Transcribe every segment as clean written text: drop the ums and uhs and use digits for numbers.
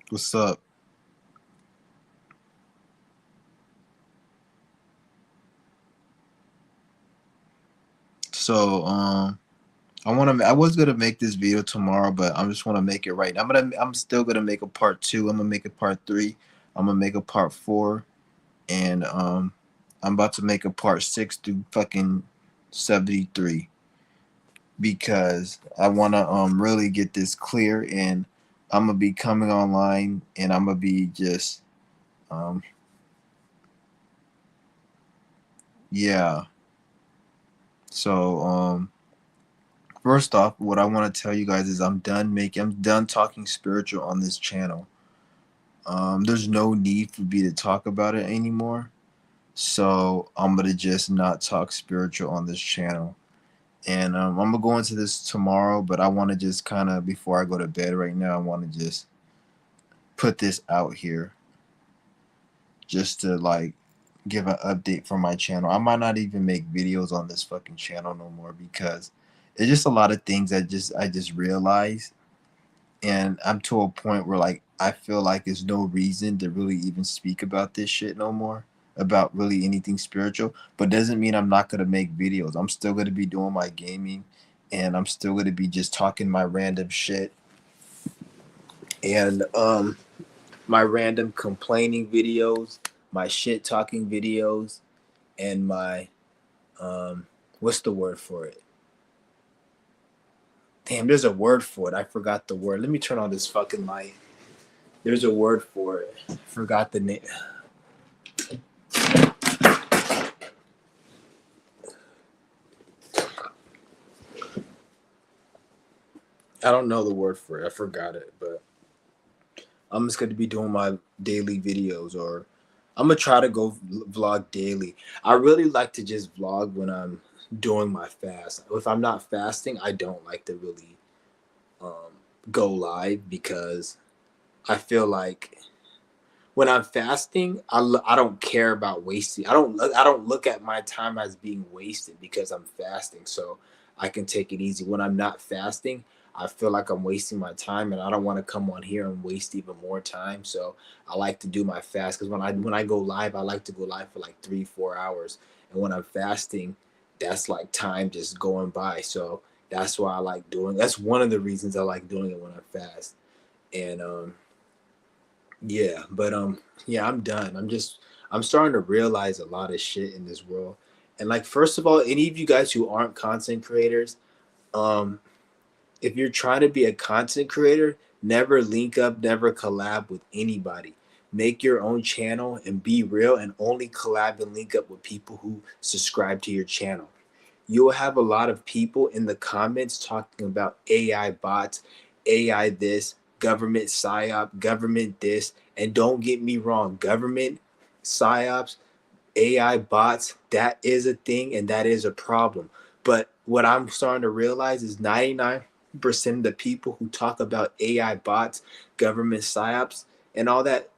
What's up? So, I was gonna make this video tomorrow, but I just want to make it right now. I'm still gonna make a part two. I'm gonna make a part three. I'm gonna make a part four, and I'm about to make a part six through fucking 73 because I wanna really get this clear, and I'm gonna be coming online, and I'm gonna be just um yeah. So first off, what I want to tell you guys is I'm done talking spiritual on this channel. There's no need for me to talk about it anymore. So I'm gonna just not talk spiritual on this channel. And I'm gonna go into this tomorrow, but I want to just kind of before I go to bed right now, I want to just put this out here, just to like give an update for my channel. I might not even make videos on this fucking channel no more because it's just a lot of things I just realized, and I'm to a point where like I feel like there's no reason to really even speak about this shit no more, about really anything spiritual. But doesn't mean I'm not gonna make videos. I'm still gonna be doing my gaming, and I'm still gonna be just talking my random shit, and my random complaining videos, my shit talking videos, and my what's the word for it? Damn, there's a word for it. I forgot the word. Let me turn on this fucking light. There's a word for it. Forgot the name. I don't know the word for it. I forgot it, but I'm just going to be doing my daily videos, or I'm going to try to go vlog daily. I really like to just vlog when I'm doing my fast. If I'm not fasting, I don't like to really um, go live because I feel like when I'm fasting, I don't care about wasting. I don't look at my time as being wasted because I'm fasting. So I can take it easy. When I'm not fasting, I feel like I'm wasting my time, and I don't want to come on here and waste even more time. So I like to do my fast because when I go live, I like to go live for like 3 4 hours, and when I'm fasting, that's like time just going by. So that's why I like doing. That's one of the reasons I like doing it when I fast, and yeah, but yeah, I'm done. I'm starting to realize a lot of shit in this world. And like first of all, any of you guys who aren't content creators, um if you're trying to be a content creator, never link up, never collab with anybody. Make your own channel and be real, and only collab and link up with people who subscribe to your channel. You'll have a lot of people in the comments talking about AI bots, AI this, government psyop, government this. And don't get me wrong, government psyops, AI bots, that is a thing and that is a problem. But what I'm starting to realize is 99% of the people who talk about AI bots, government psyops, and all that,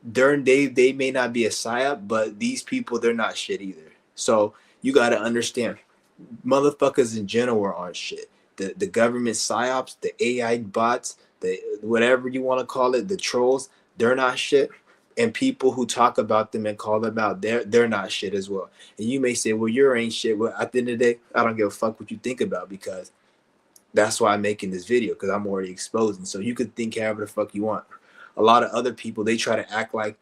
they may not be a psyop, but these people, they're not shit either. So you got to understand, motherfuckers in general aren't shit. The government psyops, the AI bots, the whatever you want to call it, the trolls, they're not shit. And people who talk about them and call them out, they're not shit as well. And you may say, well, you ain't shit. Well, at the end of the day, I don't give a fuck what you think about, because that's why I'm making this video, because I'm already exposing. So you could think however the fuck you want. A lot of other people, they try to act like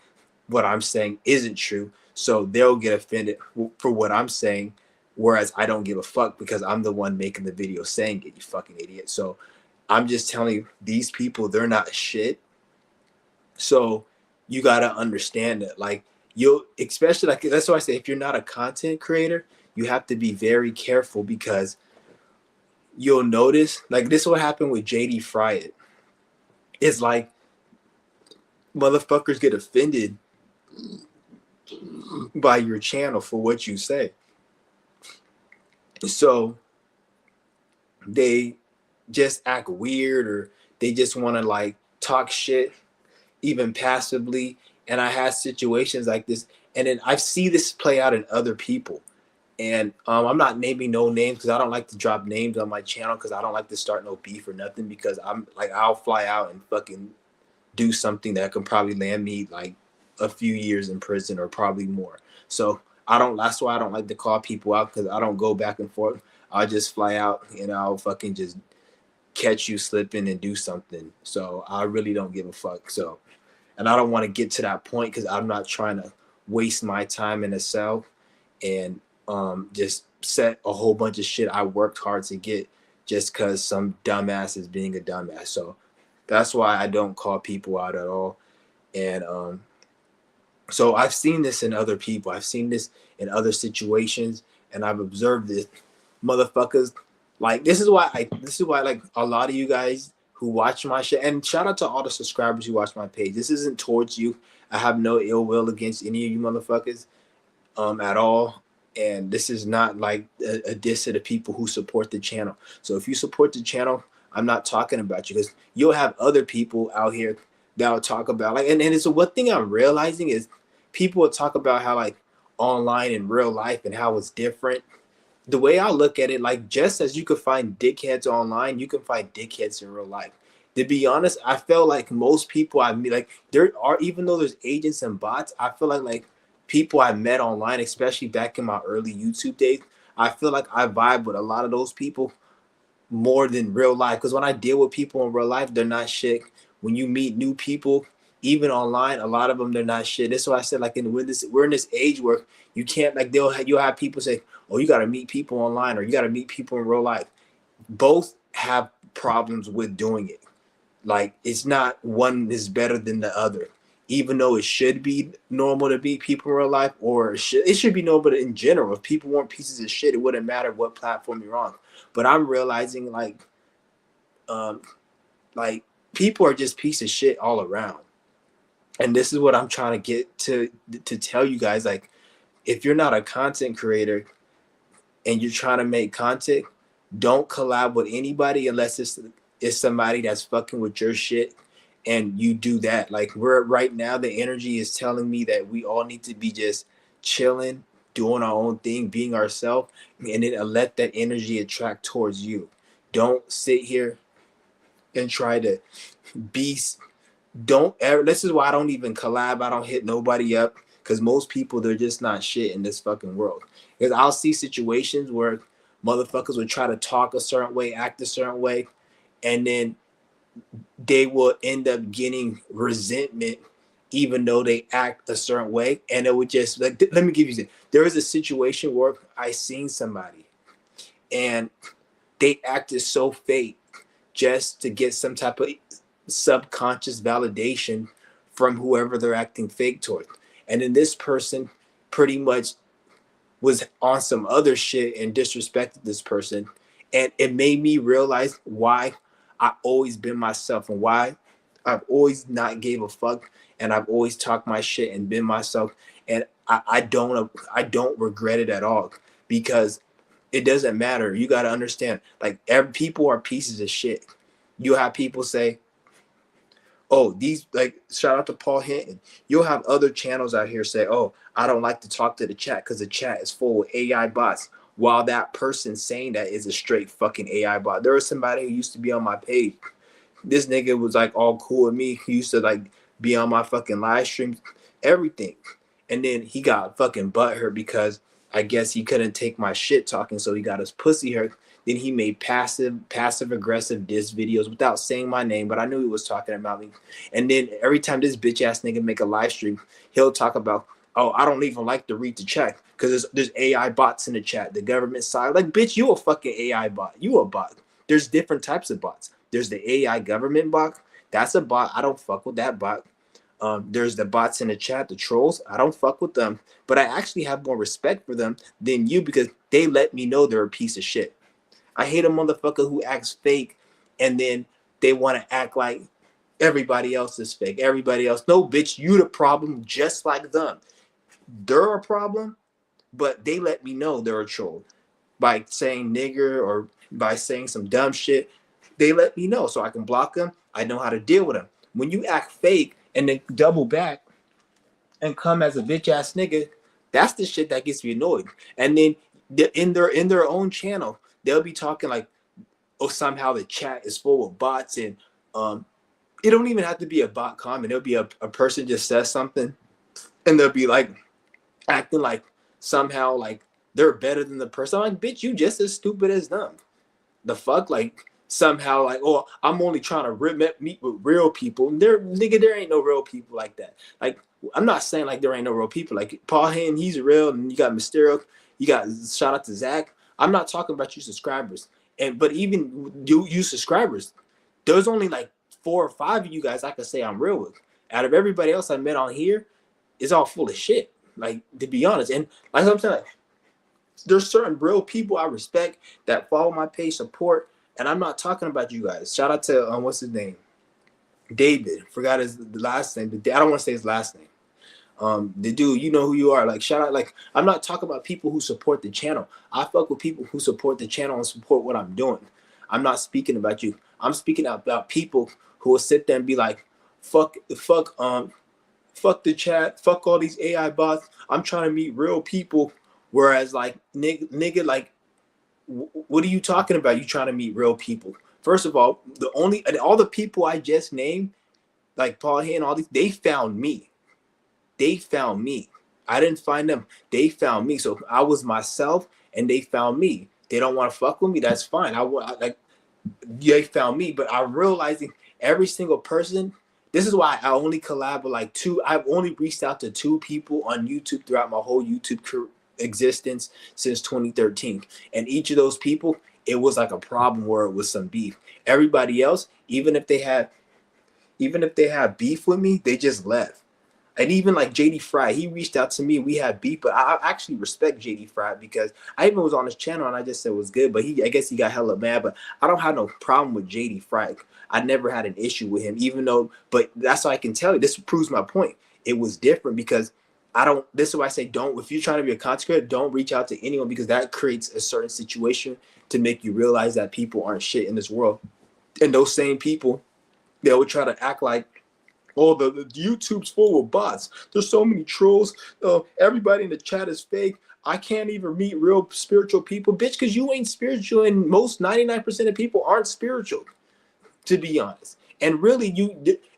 what I'm saying isn't true. So they'll get offended for what I'm saying, whereas I don't give a fuck because I'm the one making the video saying it, you fucking idiot. So I'm just telling you, these people, they're not shit. So you gotta understand that. Like, you'll, especially, like, that's why I say, if you're not a content creator, you have to be very careful, because you'll notice, like, this is what happened with JD Fryatt. It's like motherfuckers get offended by your channel for what you say. So they just act weird, or they just want to like talk shit even passively. And I had situations like this, and then I see this play out in other people. And I'm not naming no names because I don't like to drop names on my channel, because I don't like to start no beef or nothing, because I'm like, I'll fly out and fucking do something that can probably land me like a few years in prison or probably more. So that's why I don't like to call people out, because I don't go back and forth. I'll just fly out and I'll fucking just catch you slipping and do something. So I really don't give a fuck. So, and I don't want to get to that point, because I'm not trying to waste my time in a cell and just set a whole bunch of shit I worked hard to get just because some dumbass is being a dumbass. So that's why I don't call people out at all. And so I've seen this in other people. I've seen this in other situations, and I've observed this. Motherfuckers, like this is why like a lot of you guys who watch my shit, and shout out to all the subscribers who watch my page. This isn't towards you. I have no ill will against any of you motherfuckers at all. And this is not like a diss to the people who support the channel. So if you support the channel, I'm not talking about you, because you'll have other people out here that'll talk about like, and it's one thing I'm realizing is people will talk about how like online and real life and how it's different. The way I look at it, like just as you could find dickheads online, you can find dickheads in real life. To be honest, I feel like most people I meet, like there are, even though there's agents and bots, I feel like people I met online, especially back in my early YouTube days, I feel like I vibe with a lot of those people more than real life. Because when I deal with people in real life, they're not shit. When you meet new people, even online, a lot of them, they're not shit. That's why I said, like, we're in this age where you can't, like, you'll have people say, oh, you got to meet people online, or you got to meet people in real life. Both have problems with doing it. Like, it's not one is better than the other, even though it should be normal to meet people in real life, or it should be normal in general. If people weren't pieces of shit, it wouldn't matter what platform you're on. But I'm realizing like people are just piece of shit all around. And this is what I'm trying to get to tell you guys. Like, if you're not a content creator and you're trying to make content, don't collab with anybody unless it's somebody that's fucking with your shit, and you do that. Like, we're right now, the energy is telling me that we all need to be just chilling, doing our own thing, being ourselves, and then let that energy attract towards you. Don't sit here and try to be. Don't ever. This is why I don't even collab. I don't hit nobody up, because most people, they're just not shit in this fucking world. Because I'll see situations where motherfuckers would try to talk a certain way, act a certain way, and then they will end up getting resentment even though they act a certain way. And it would just, like, let me give you this. There was a situation where I seen somebody and they acted so fake just to get some type of subconscious validation from whoever they're acting fake toward. And then this person pretty much was on some other shit and disrespected this person. And it made me realize why I always been myself, and why I've always not gave a fuck, and I've always talked my shit and been myself. And I don't regret it at all, because it doesn't matter. You got to understand, like, people are pieces of shit. You have people say, oh, these, like, shout out to Paul Hinton. You'll have other channels out here say, oh, I don't like to talk to the chat because the chat is full of AI bots. While that person saying that is a straight fucking AI bot. There was somebody who used to be on my page. This nigga was like all cool with me. He used to like be on my fucking live streams, everything. And then he got fucking butthurt because I guess he couldn't take my shit talking, so he got his pussy hurt. Then he made passive aggressive diss videos without saying my name, but I knew he was talking about me. And then every time this bitch ass nigga make a live stream, he'll talk about, oh, I don't even like to read the chat because there's AI bots in the chat. The government side, like, bitch, you a fucking AI bot. You a bot. There's different types of bots. There's the AI government bot. That's a bot. I don't fuck with that bot. There's the bots in the chat, the trolls. I don't fuck with them. But I actually have more respect for them than you, because they let me know they're a piece of shit. I hate a motherfucker who acts fake and then they want to act like everybody else is fake. Everybody else. No, bitch, you the problem just like them. They're a problem, but they let me know they're a troll by saying nigger or by saying some dumb shit. They let me know so I can block them. I know how to deal with them. When you act fake and then double back and come as a bitch ass nigga, that's the shit that gets me annoyed. And then in their own channel, they'll be talking like, oh, somehow the chat is full of bots and it don't even have to be a bot comment. It'll be a person just says something and they'll be like acting like somehow like they're better than the person. I'm like, bitch, you just as stupid as them. The fuck, like somehow like, oh, I'm only trying to meet with real people. There ain't no real people like that. Like, I'm not saying like there ain't no real people. Like Paul Heyman, he's real, and you got Mysterio, you got shout out to Zach. I'm not talking about you subscribers, but even you subscribers, there's only like 4 or 5 of you guys I could say I'm real with. Out of everybody else I met on here, it's all full of shit. Like, to be honest, and like I'm saying, like, there's certain real people I respect that follow my page, support, and I'm not talking about you guys. Shout out to what's his name, David. Forgot his last name. I don't want to say his last name. The dude, you know who you are. Like, shout out. Like, I'm not talking about people who support the channel. I fuck with people who support the channel and support what I'm doing. I'm not speaking about you. I'm speaking about people who will sit there and be like, fuck the chat, fuck all these AI bots. I'm trying to meet real people. Whereas like nigga, like, what are you talking about? You trying to meet real people? First of all, all the people I just named, like Paul Hay and all these, they found me. They found me. I didn't find them. They found me. So I was myself, and they found me. They don't want to fuck with me. That's fine. Like, they found me, but I'm realizing every single person. This is why I only collab with like 2. I've only reached out to 2 people on YouTube throughout my whole YouTube existence since 2013, and each of those people, it was like a problem where it was some beef. Everybody else, even if they had beef with me, they just left. And even like JD Fry, he reached out to me. We had beef, but I actually respect JD Fry because I even was on his channel and I just said it was good. But I guess he got hella mad. But I don't have no problem with JD Fry. I never had an issue with him, even though. But that's why I can tell you. This proves my point. It was different because I don't. This is why I say don't. If you're trying to be a content creator, don't reach out to anyone because that creates a certain situation to make you realize that people aren't shit in this world. And those same people, they would try to act like, oh, the YouTube's full of bots. There's so many trolls. Everybody in the chat is fake. I can't even meet real spiritual people. Bitch, because you ain't spiritual, and most 99% of people aren't spiritual, to be honest. And really,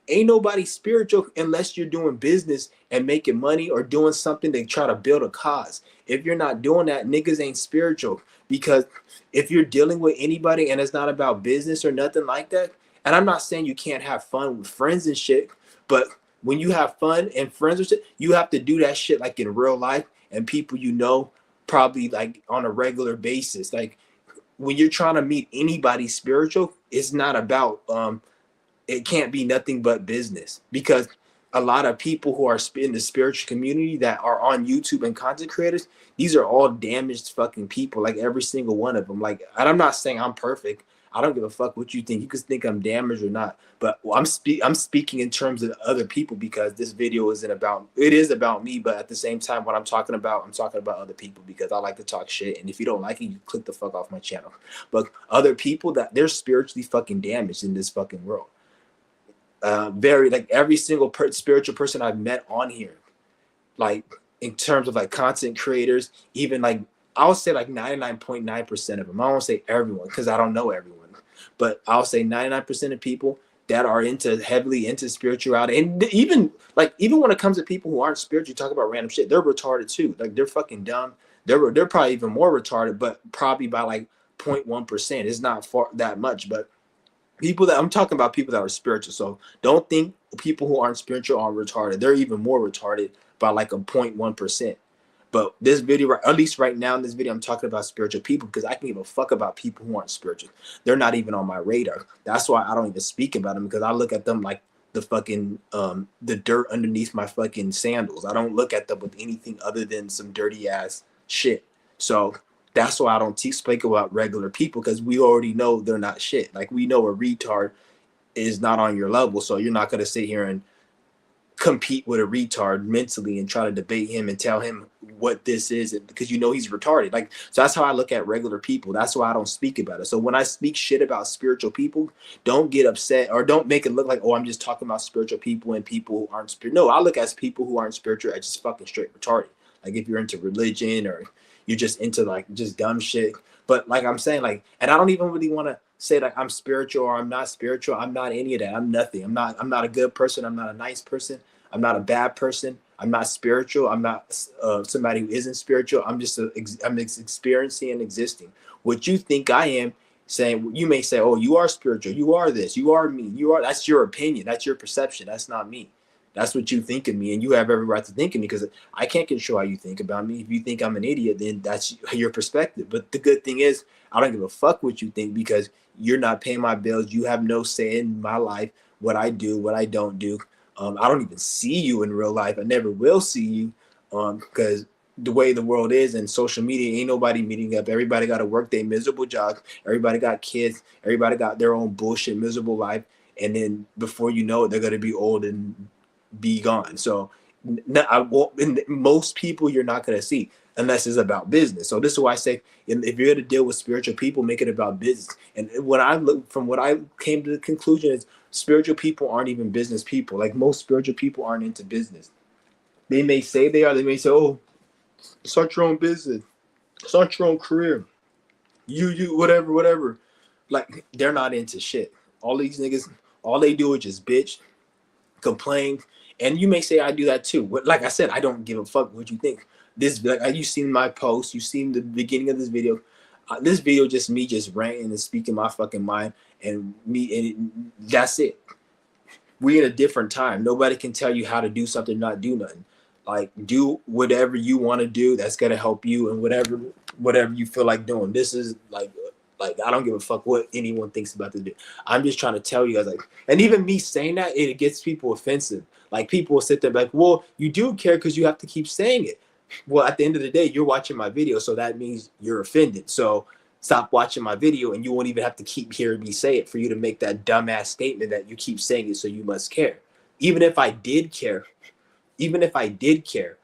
ain't nobody spiritual unless you're doing business and making money or doing something to try to build a cause. If you're not doing that, niggas ain't spiritual. Because if you're dealing with anybody and it's not about business or nothing like that, and I'm not saying you can't have fun with friends and shit, but when you have fun and friends and shit, you have to do that shit like in real life and people you know probably like on a regular basis. Like, when you're trying to meet anybody spiritual, it's not about it can't be nothing but business, because a lot of people who are in the spiritual community that are on YouTube and content creators, these are all damaged fucking people, like every single one of them. Like, and I'm not saying I'm perfect. I don't give a fuck what you think. You can think I'm damaged or not, but I'm speaking in terms of other people because this video it is about me, but at the same time, what I'm talking about other people because I like to talk shit. And if you don't like it, you click the fuck off my channel. But other people that they're spiritually fucking damaged in this fucking world. Very like every single spiritual person I've met on here, like in terms of like content creators, even like I'll say like 99.9% of them. I won't say everyone because I don't know everyone, but I'll say 99% of people that are heavily into spirituality, and even when it comes to people who aren't spiritual, talk about random shit, they're retarded too. Like, they're fucking dumb. They're probably even more retarded, but probably by like 0.1%. It's not far that much, but people that I'm talking about, people that are spiritual. So don't think people who aren't spiritual are retarded. They're even more retarded by like a 0.1%. But this video, at least right now in this video, I'm talking about spiritual people because I can give a fuck about people who aren't spiritual. They're not even on my radar. That's why I don't even speak about them, because I look at them like the fucking the dirt underneath my fucking sandals. I don't look at them with anything other than some dirty ass shit. So that's why I don't speak about regular people, because we already know they're not shit. Like, we know a retard is not on your level, so you're not gonna sit here and compete with a retard mentally and try to debate him and tell him what this is, because you know he's retarded. Like, so that's how I look at regular people. That's why I don't speak about it. So when I speak shit about spiritual people, don't get upset or don't make it look like, oh, I'm just talking about spiritual people and people who aren't spiritual. No, I look at people who aren't spiritual as just fucking straight retarded. Like, if you're into religion or you're just into like just dumb shit. But like I'm saying, like, and I don't even really want to say like I'm spiritual or I'm not spiritual. I'm not any of that. I'm nothing. I'm not a good person. I'm not a nice person. I'm not a bad person. I'm not spiritual. I'm not somebody who isn't spiritual. I'm experiencing and existing. What you think I am, saying you may say, oh, you are spiritual. You are this. You are me. You are. That's your opinion. That's your perception. That's not me. That's what you think of me, and you have every right to think of me because I can't control how you think about me. If you think I'm an idiot, then that's your perspective. But the good thing is, I don't give a fuck what you think because you're not paying my bills. You have no say in my life, what I do, what I don't do. I don't even see you in real life. I never will see you because the way the world is and social media, ain't nobody meeting up. Everybody got to work their miserable jobs. Everybody got kids. Everybody got their own bullshit, miserable life. And then before you know it, they're going to be old and be gone. So I won't, most people you're not going to see unless it's about business. So this is why I say, if you're going to deal with spiritual people, make it about business. And when I look from what I came to the conclusion is spiritual people aren't even business people. Like most spiritual people aren't into business. They may say they are. They may say, oh, start your own business, start your own career. You, whatever. Like they're not into shit. All these niggas, all they do is just bitch, complain, and you may say I do that too. Like I said, I don't give a fuck what you think. This, like you seen my post, you seen the beginning of this video. This video just me just ranting and speaking my fucking mind, and that's it. We in a different time. Nobody can tell you how to do something, not do nothing. Like do whatever you want to do. That's gonna help you, and whatever you feel like doing. This is like I don't give a fuck what anyone thinks about this. I'm just trying to tell you guys, like, and even me saying that, it gets people offensive. Like people will sit there like, well, you do care because you have to keep saying it. Well, at the end of the day, you're watching my video, so that means you're offended. So stop watching my video, and you won't even have to keep hearing me say it for you to make that dumbass statement that you keep saying it, so you must care. Even if I did care, even if I did care,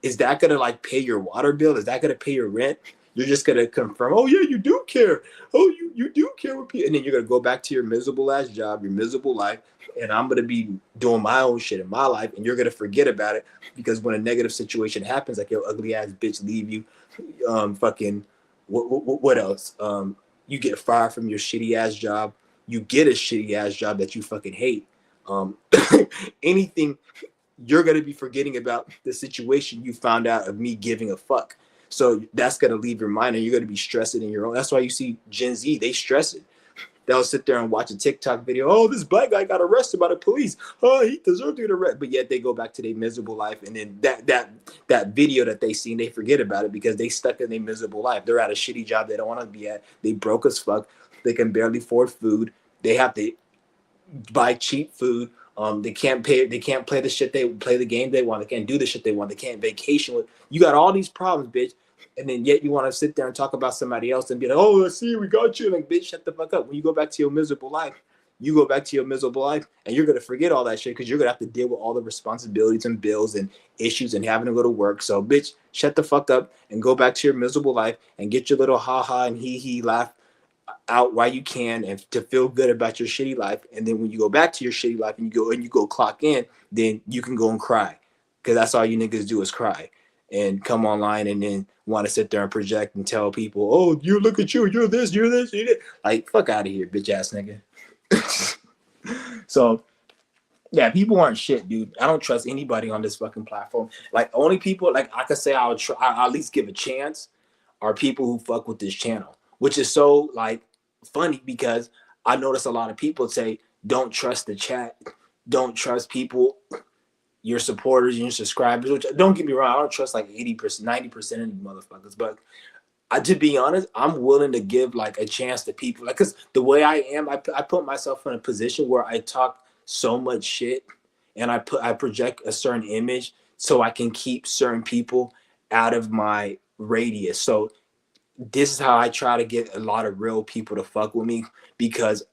is that gonna like pay your water bill? Is that gonna pay your rent? You're just gonna confirm, oh yeah, you do care. Oh, you do care what people, and then you're gonna go back to your miserable ass job, your miserable life, and I'm gonna be doing my own shit in my life, and you're gonna forget about it because when a negative situation happens, like your ugly ass bitch leave you, fucking, what else? You get fired from your shitty ass job. You get a shitty ass job that you fucking hate. Um, anything, you're going to be forgetting about the situation you found out of me giving a fuck. So that's going to leave your mind, and you're going to be stressing in your own. That's why you see Gen Z, they stress it. They'll sit there and watch a TikTok video. Oh, this black guy got arrested by the police. Oh, he deserved to get arrested. But yet they go back to their miserable life, and then that video that they seen, they forget about it because they stuck in their miserable life. They're at a shitty job they don't want to be at. They broke as fuck. They can barely afford food. They have to buy cheap food. They can't pay. They can't play the shit. They play the game they want. They can't do the shit they want. They can't vacation with. You got all these problems, bitch. And then yet you want to sit there and talk about somebody else and be like, oh, let's see, we got you. Like, bitch, shut the fuck up. When you go back to your miserable life, you go back to your miserable life, and you're gonna forget all that shit because you're gonna have to deal with all the responsibilities and bills and issues and having to go to work. So, bitch, shut the fuck up and go back to your miserable life and get your little ha ha and hee hee laugh out while you can and to feel good about your shitty life. And then when you go back to your shitty life and you go clock in, then you can go and cry. Because that's all you niggas do is cry and come online and then want to sit there and project and tell people, oh, you look at you, you're this, you're this, you're this. Like, fuck out of here, bitch ass nigga. So yeah, people aren't shit, dude. I don't trust anybody on this fucking platform. Like only people like I could say I'll at least give a chance are people who fuck with this channel, which is so like funny because I notice a lot of people say don't trust the chat, don't trust people, your supporters, your subscribers. Which don't get me wrong, I don't trust like 80%, 90% of these motherfuckers, but to be honest, I'm willing to give like a chance to people, like, cause the way I am, I put myself in a position where I talk so much shit, and I project a certain image so I can keep certain people out of my radius. So this is how I try to get a lot of real people to fuck with me because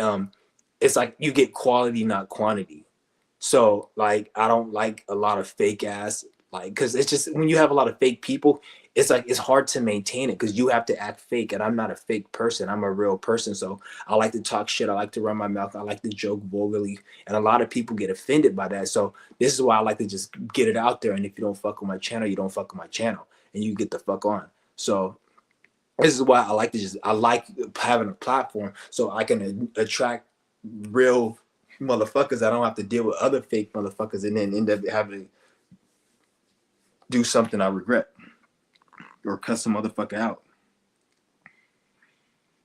um, it's like you get quality, not quantity. So like I don't like a lot of fake ass like because it's just when you have a lot of fake people, it's like it's hard to maintain it because you have to act fake, and I'm not a fake person. I'm a real person. So I like to talk shit. I like to run my mouth. I like to joke vulgarly, and a lot of people get offended by that. So this is why I like to just get it out there. And if you don't fuck with my channel, you don't fuck with my channel, and you get the fuck on. So This is why I like to just I like having a platform so I can attract real motherfuckers. I don't have to deal with other fake motherfuckers and then end up having to do something I regret or cuss some motherfucker out.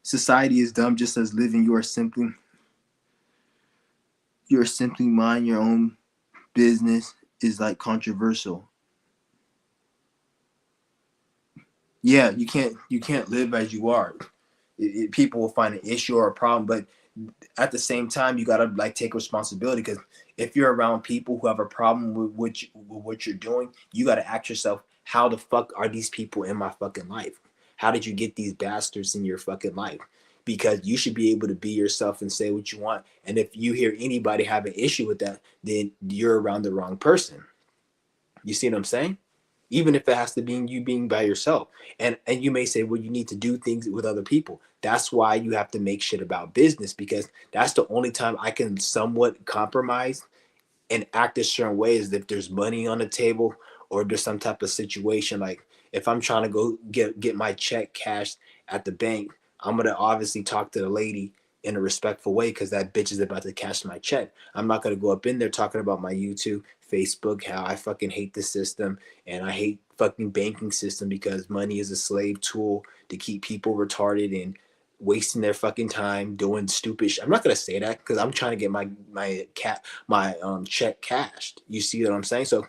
Society is dumb just as living. You are simply mind your own business is like controversial. Yeah, you can't live as you are. People will find an issue or a problem, but at the same time, you gotta like take responsibility, because if you're around people who have a problem with what you're doing, you gotta ask yourself, how the fuck are these people in my fucking life? How did you get these bastards in your fucking life? Because you should be able to be yourself and say what you want. And if you hear anybody have an issue with that, then you're around the wrong person. You see what I'm saying? Even if it has to be you being by yourself. And you may say, well, you need to do things with other people. That's why you have to make shit about business, because that's the only time I can somewhat compromise and act a certain way, is if there's money on the table or there's some type of situation. Like if I'm trying to go get my check cashed at the bank, I'm gonna obviously talk to the lady in a respectful way, because that bitch is about to cash my check. I'm not gonna go up in there talking about my YouTube, Facebook, how I fucking hate the system and I hate fucking banking system because money is a slave tool to keep people retarded and wasting their fucking time doing stupid shit. I'm not gonna say that because I'm trying to get my check cashed. You see what I'm saying? So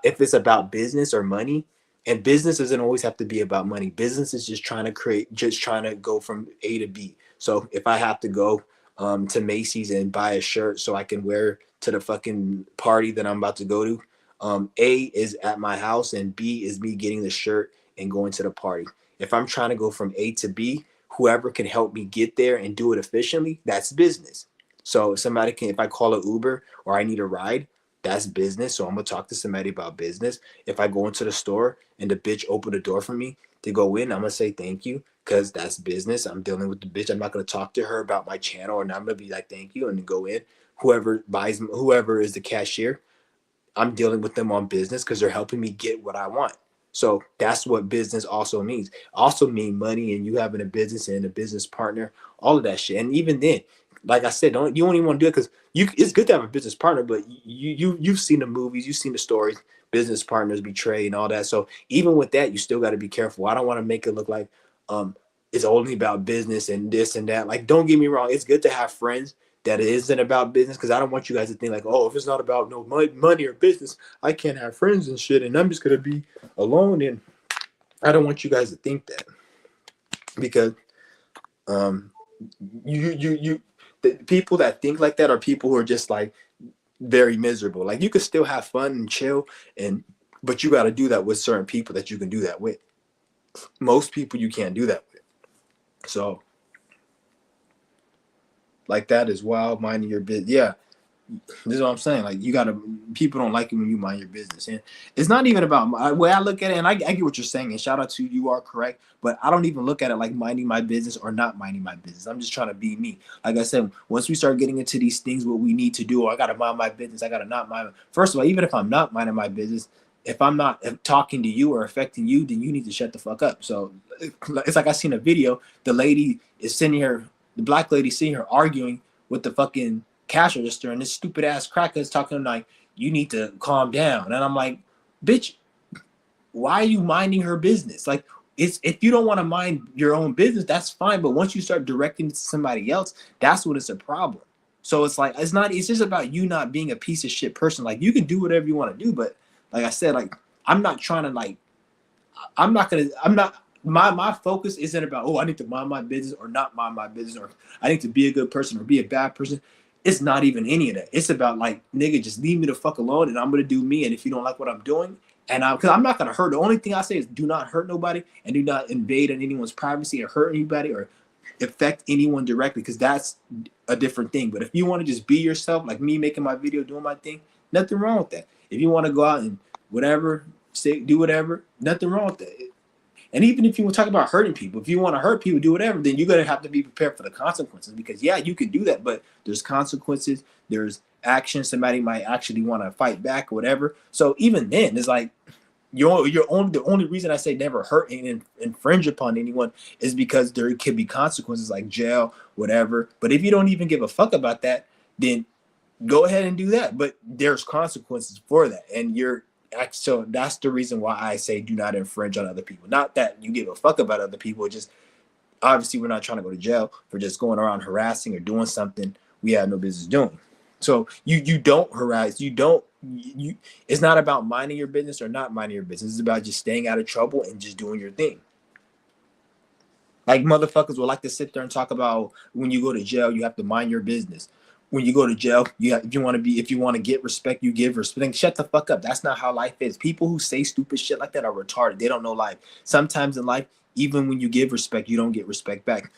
if it's about business or money, and business doesn't always have to be about money. Business is just trying to go from A to B. So if I have to go to Macy's and buy a shirt so I can wear to the fucking party that I'm about to go to, A is at my house and B is me getting the shirt and going to the party. If I'm trying to go from A to B, whoever can help me get there and do it efficiently, that's business. So if I call an Uber or I need a ride, that's business. So I'm gonna talk to somebody about business. If I go into the store and the bitch open the door for me to go in, I'm gonna say thank you, because that's business. I'm dealing with the bitch. I'm not gonna talk to her about my channel, and I'm gonna be like thank you and then go in. Whoever is the cashier, I'm dealing with them on business because they're helping me get what I want. So that's what business also means. Also mean money and you having a business and a business partner, all of that shit. And even then, like I said, you don't even want to do it because it's good to have a business partner, but you've seen the movies, you've seen the stories, business partners betray and all that. So even with that, you still got to be careful. I don't want to make it look like um it's only about business and this and that. Like, don't get me wrong, it's good to have friends that it isn't about business, because I don't want you guys to think like, oh, if it's not about no money or business, I can't have friends and shit, and I'm just gonna be alone. And I don't want you guys to think that, because um, the people that think like that are people who are just like very miserable. Like you could still have fun and chill, but you got to do that with certain people that you can do that with. Most people you can't do that with. So like that is wild, minding your business. Yeah, this is what I'm saying. Like people don't like it when you mind your business, and it's not even about the way I look at it. And I get what you're saying, and shout out to you. You are correct, but I don't even look at it like minding my business or not minding my business. I'm just trying to be me. Like I said, once we start getting into these things, what we need to do, or I gotta mind my business, I gotta not mind. First of all, even if I'm not minding my business, if I'm not talking to you or affecting you, then you need to shut the fuck up. So it's like I seen a video. The lady is sitting here, the black lady sitting here arguing with the fucking cash register, and this stupid ass cracker is talking like, you need to calm down. And I'm like, bitch, why are you minding her business? Like, it's if you don't want to mind your own business, that's fine. But once you start directing it to somebody else, that's when it's a problem. So it's like it's just about you not being a piece of shit person. Like you can do whatever you want to do, but like I said, like I'm not trying to like I'm not my focus isn't about, oh, I need to mind my business or not mind my business, or I need to be a good person or be a bad person. It's not even any of that. It's about like, nigga, just leave me the fuck alone and I'm gonna do me. And if you don't like what I'm doing, and because I'm not gonna hurt. The only thing I say is do not hurt nobody and do not invade on anyone's privacy or hurt anybody or affect anyone directly, because that's a different thing. But if you want to just be yourself, like me making my video, doing my thing, nothing wrong with that. If you want to go out and whatever, say do whatever, nothing wrong with that. And even if you want to talk about hurting people, if you want to hurt people, do whatever, then you're going to have to be prepared for the consequences. Because, yeah, you can do that, but there's consequences. There's action. Somebody might actually want to fight back or whatever. So even then, it's like, The only reason I say never hurt and infringe upon anyone is because there could be consequences like jail, whatever. But if you don't even give a fuck about that, then go ahead and do that. But there's consequences for that, and so that's the reason why I say do not infringe on other people. Not that you give a fuck about other people, just obviously we're not trying to go to jail for just going around harassing or doing something we have no business doing. So you don't harass, you it's not about minding your business or not minding your business. It's about just staying out of trouble and just doing your thing. Like motherfuckers will like to sit there and talk about when you go to jail, you have to mind your business. When you go to jail, if you want to get respect, you give respect. Then shut the fuck up. That's not how life is. People who say stupid shit like that are retarded. They don't know life. Sometimes in life, even when you give respect, you don't get respect back.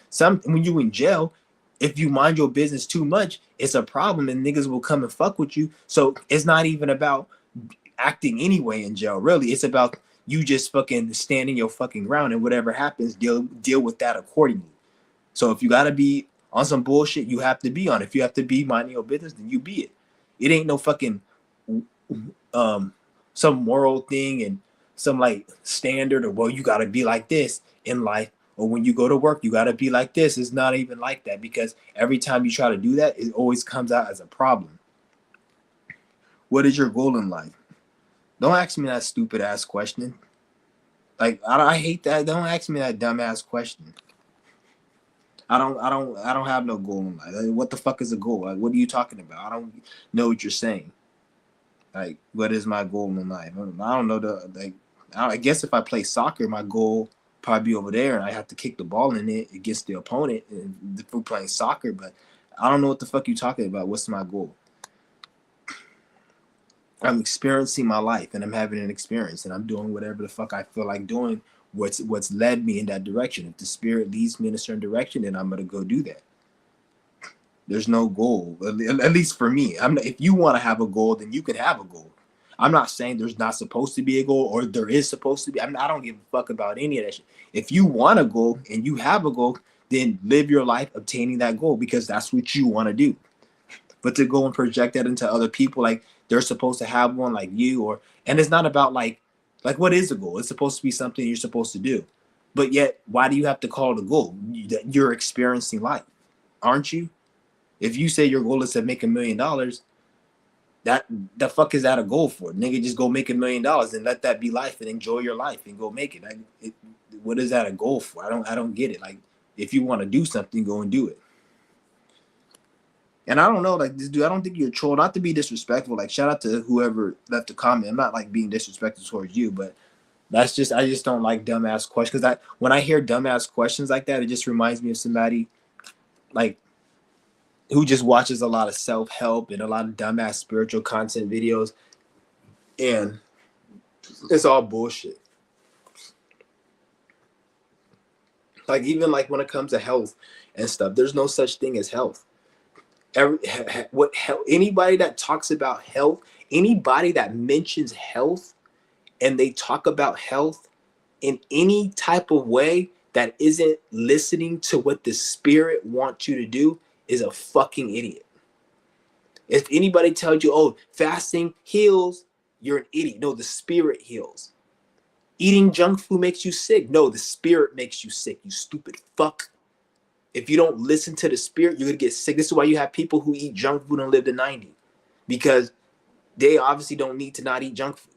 When you in jail, if you mind your business too much, it's a problem, and niggas will come and fuck with you. So it's not even about acting anyway in jail. Really, it's about you just fucking standing your fucking ground, and whatever happens, deal with that accordingly. So if you gotta be on some bullshit, you have to be on. If you have to be minding your business, then you be it. It ain't no fucking some moral thing and some like standard, or well, you gotta be like this in life, or when you go to work, you gotta be like this. It's not even like that, because every time you try to do that, it always comes out as a problem. What is your goal in life? Don't ask me that stupid ass question. Like I hate that. Don't ask me that dumb ass question. I don't have no goal in life. Like, what the fuck is a goal? Like, what are you talking about? I don't know what you're saying. Like, what is my goal in life? I don't know I guess if I play soccer, my goal probably be over there, and I have to kick the ball in it against the opponent if we're playing soccer. But I don't know what the fuck you're talking about. What's my goal? I'm experiencing my life, and I'm having an experience, and I'm doing whatever the fuck I feel like doing. What's led me in that direction. If the spirit leads me in a certain direction, then I'm gonna go do that. There's no goal, at least for me. If you want to have a goal, then you can have a goal. I'm not saying there's not supposed to be a goal or there is supposed to be. I don't give a fuck about any of that shit. If you want a goal and you have a goal, then live your life obtaining that goal, because that's what you want to do. But to go and project that into other people, like they're supposed to have one like you, and it's not about like what is a goal? It's supposed to be something you're supposed to do. But yet, why do you have to call it a goal? You're experiencing life, aren't you? If you say your goal is to make $1 million, that the fuck is that a goal for? Nigga, just go make $1 million and let that be life and enjoy your life and go make it. What is that a goal for? I don't get it. Like, if you want to do something, go and do it. And I don't know, like this dude, I don't think you're a troll. Not to be disrespectful. Like, shout out to whoever left a comment. I'm not like being disrespectful towards you, but I just don't like dumbass questions. Because when I hear dumbass questions like that, it just reminds me of somebody like who just watches a lot of self-help and a lot of dumbass spiritual content videos, and it's all bullshit. Like, even like when it comes to health and stuff, there's no such thing as health. Anybody that talks about health, anybody that mentions health, and they talk about health in any type of way that isn't listening to what the spirit wants you to do, is a fucking idiot. If anybody tells you, oh, fasting heals, you're an idiot. No, the spirit heals. Eating junk food makes you sick. No, the spirit makes you sick, you stupid fuck. If you don't listen to the spirit, you're going to get sick. This is why you have people who eat junk food and live to 90, because they obviously don't need to not eat junk food.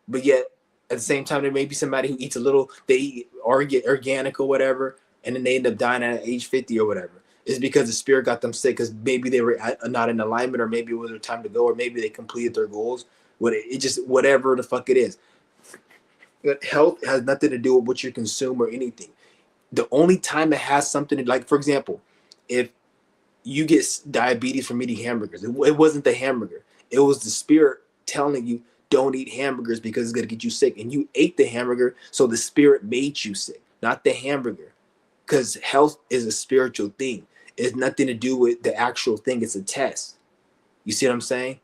But yet, at the same time, there may be somebody who eats a little, they eat organic or whatever, and then they end up dying at age 50 or whatever. It's because the spirit got them sick, because maybe they were not in alignment, or maybe it was their time to go, or maybe they completed their goals. It just, whatever the fuck it is. But health has nothing to do with what you consume or anything. The only time it has something to, like, for example, if you get diabetes from eating hamburgers, it wasn't the hamburger. It was the spirit telling you, don't eat hamburgers because it's going to get you sick. And you ate the hamburger, so the spirit made you sick, not the hamburger. Because health is a spiritual thing. It's nothing to do with the actual thing. It's a test. You see what I'm saying?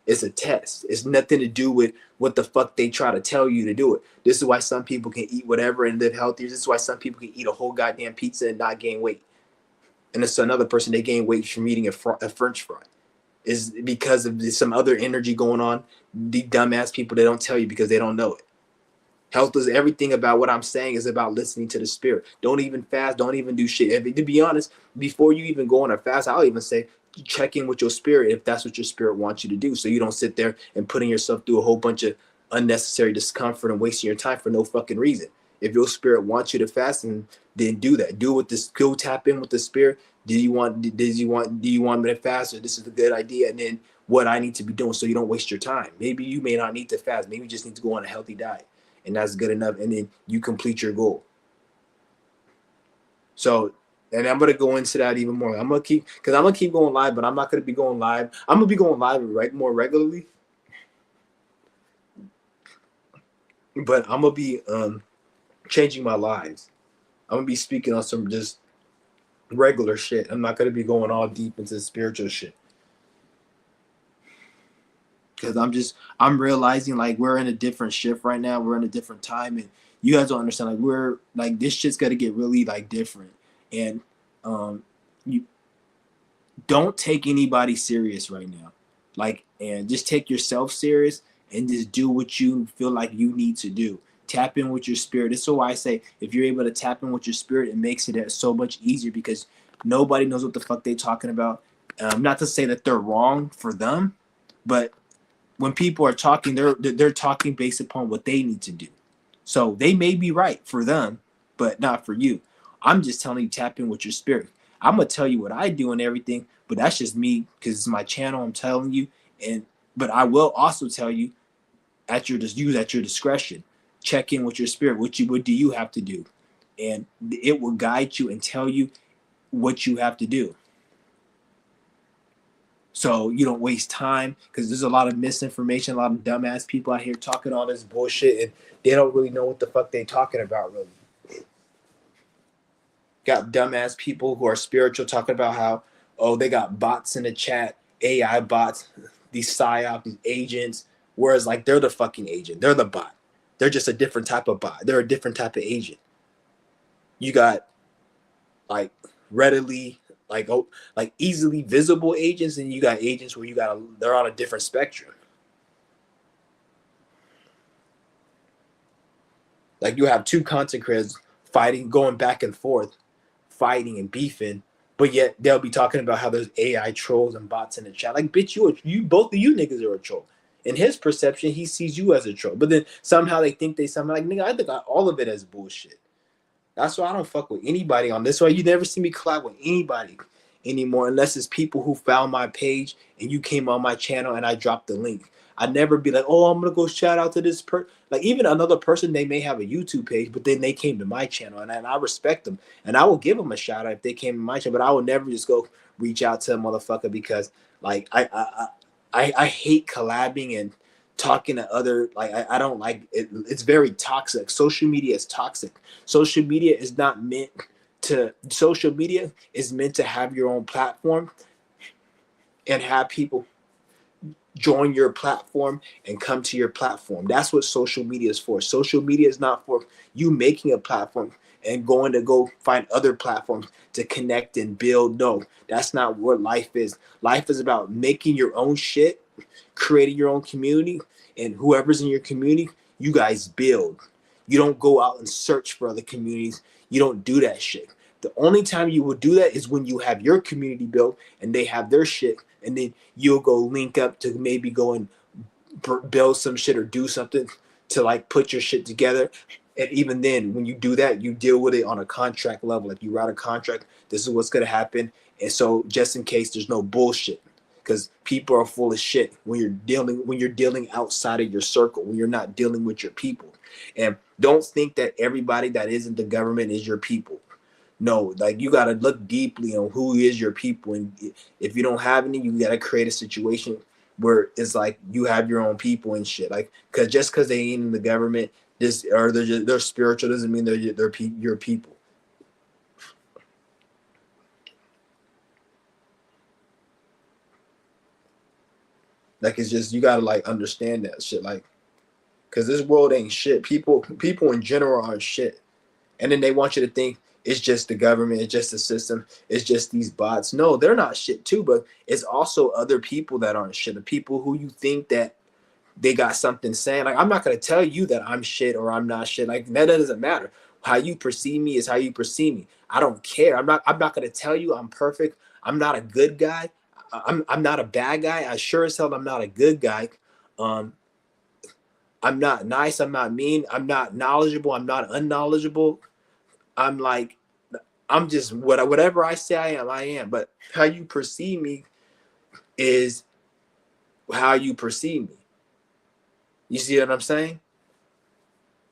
It's a test. It's nothing to do with what the fuck they try to tell you to do it. This is why some people can eat whatever and live healthier. This is why some people can eat a whole goddamn pizza and not gain weight. And it's another person, they gain weight from eating a French fry. is because of some other energy going on. The dumbass people, they don't tell you because they don't know it. Health is everything. About what I'm saying is about listening to the spirit. Don't even fast. Don't even do shit. To be honest, before you even go on a fast, I'll even say check in with your spirit if that's what your spirit wants you to do. So you don't sit there and putting yourself through a whole bunch of unnecessary discomfort and wasting your time for no fucking reason. If your spirit wants you to fast, then do that. Do it with this. Go tap in with the spirit. Do you want me to fast, or this is a good idea? And then what I need to be doing so you don't waste your time. Maybe you may not need to fast. Maybe you just need to go on a healthy diet, and that's good enough. And then you complete your goal. So, and I'm gonna go into that even more. I'm gonna keep going live, but I'm not gonna be going live. I'm gonna be going live more regularly, but I'm gonna be changing my lives. I'm gonna be speaking on some just regular shit. I'm not gonna be going all deep into spiritual shit. Because I'm realizing like we're in a different shift right now. We're in a different time, and you guys don't understand. Like we're like this shit's got to get really like different, and you don't take anybody serious right now. Like, and just take yourself serious and just do what you feel like you need to do. Tap in with your spirit. That's why I say if you're able to tap in with your spirit, it makes it so much easier because nobody knows what the fuck they're talking about. Not to say that they're wrong for them, but when people are talking, they're talking based upon what they need to do. So they may be right for them, but not for you. I'm just telling you, tap in with your spirit. I'm gonna tell you what I do and everything, but that's just me because it's my channel. I'm telling you, but I will also tell you at your discretion. Check in with your spirit. What do you have to do, and it will guide you and tell you what you have to do. So you don't waste time because there's a lot of misinformation, a lot of dumbass people out here talking all this bullshit, and they don't really know what the fuck they talking about, really. Got dumbass people who are spiritual talking about how, oh, they got bots in the chat, AI bots, these psyop, these agents, whereas like they're the fucking agent. They're the bot. They're just a different type of bot. They're a different type of agent. You got like readily like easily visible agents, and you got agents where they're on a different spectrum. Like you have two content creators fighting, going back and forth, fighting and beefing, but yet they'll be talking about how there's AI trolls and bots in the chat. Like, bitch, you both of you niggas are a troll. In his perception, he sees you as a troll, but then somehow they think like, nigga, I think all of it as bullshit. That's why I don't fuck with anybody on this. Why you never see me collab with anybody anymore, unless it's people who found my page and you came on my channel and I dropped the link. I'd never be like, oh, I'm gonna go shout out to this person. Like even another person, they may have a YouTube page, but then they came to my channel, and I respect them, and I will give them a shout out if they came to my channel. But I would never just go reach out to a motherfucker because like I hate collabing and talking to other, like I don't like it. It's very toxic. Social media is toxic. Social media is meant to have your own platform and have people join your platform and come to your platform. That's what social media is for. Social media is not for you making a platform and going to go find other platforms to connect and build. No, that's not what life is. Life is about making your own shit, creating your own community, and whoever's in your community, you guys build. You don't go out and search for other communities. You don't do that shit. The only time you will do that is when you have your community built and they have their shit, and then you'll go link up to maybe go and build some shit or do something to like put your shit together. And even then, when you do that, you deal with it on a contract level. Like you write a contract, this is what's gonna happen, and so just in case there's no bullshit, because people are full of shit when you're dealing outside of your circle, when you're not dealing with your people. And don't think that everybody that isn't the government is your people. No, like you got to look deeply on who is your people, and if you don't have any, you got to create a situation where it's like you have your own people and shit. Like, cause just cause they ain't in the government, they're spiritual doesn't mean they're your people. Like it's just you gotta like understand that shit. Like, cause this world ain't shit. People in general aren't shit, and then they want you to think it's just the government, it's just the system, it's just these bots. No, they're not shit too, but it's also other people that aren't shit. The people who you think that they got something saying. Like, I'm not gonna tell you that I'm shit or I'm not shit. Like, that doesn't matter. How you perceive me is how you perceive me. I don't care. I'm not gonna tell you I'm perfect. I'm not a good guy. I'm not a bad guy. I sure as hell I'm not a good guy. Um, I'm not nice. I'm not mean. I'm not knowledgeable. I'm not unknowledgeable. I'm like, I'm just whatever I say I am, I am. But how you perceive me is how you perceive me. You see what I'm saying?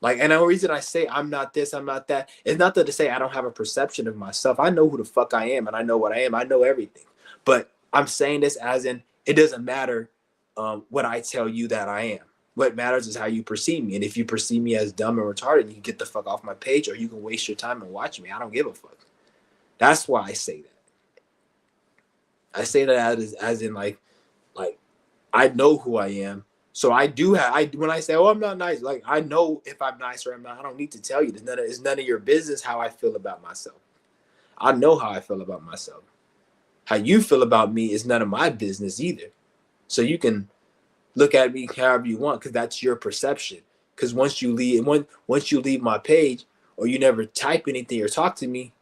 Like, and the reason I say I'm not this, I'm not that, it's not that to say I don't have a perception of myself. I know who the fuck I am and I know what I am. I know everything. But I'm saying this as in, it doesn't matter what I tell you that I am. What matters is how you perceive me. And if you perceive me as dumb and retarded, you can get the fuck off my page or you can waste your time and watch me. I don't give a fuck. That's why I say that. I say that as in like I know who I am. So I do have when I say, oh, I'm not nice, like I know if I'm nice or I'm not. I don't need to tell you. It's none of your business how I feel about myself. I know how I feel about myself. How you feel about me is none of my business either. So you can look at me however you want because that's your perception. Because once you leave my page or you never type anything or talk to me,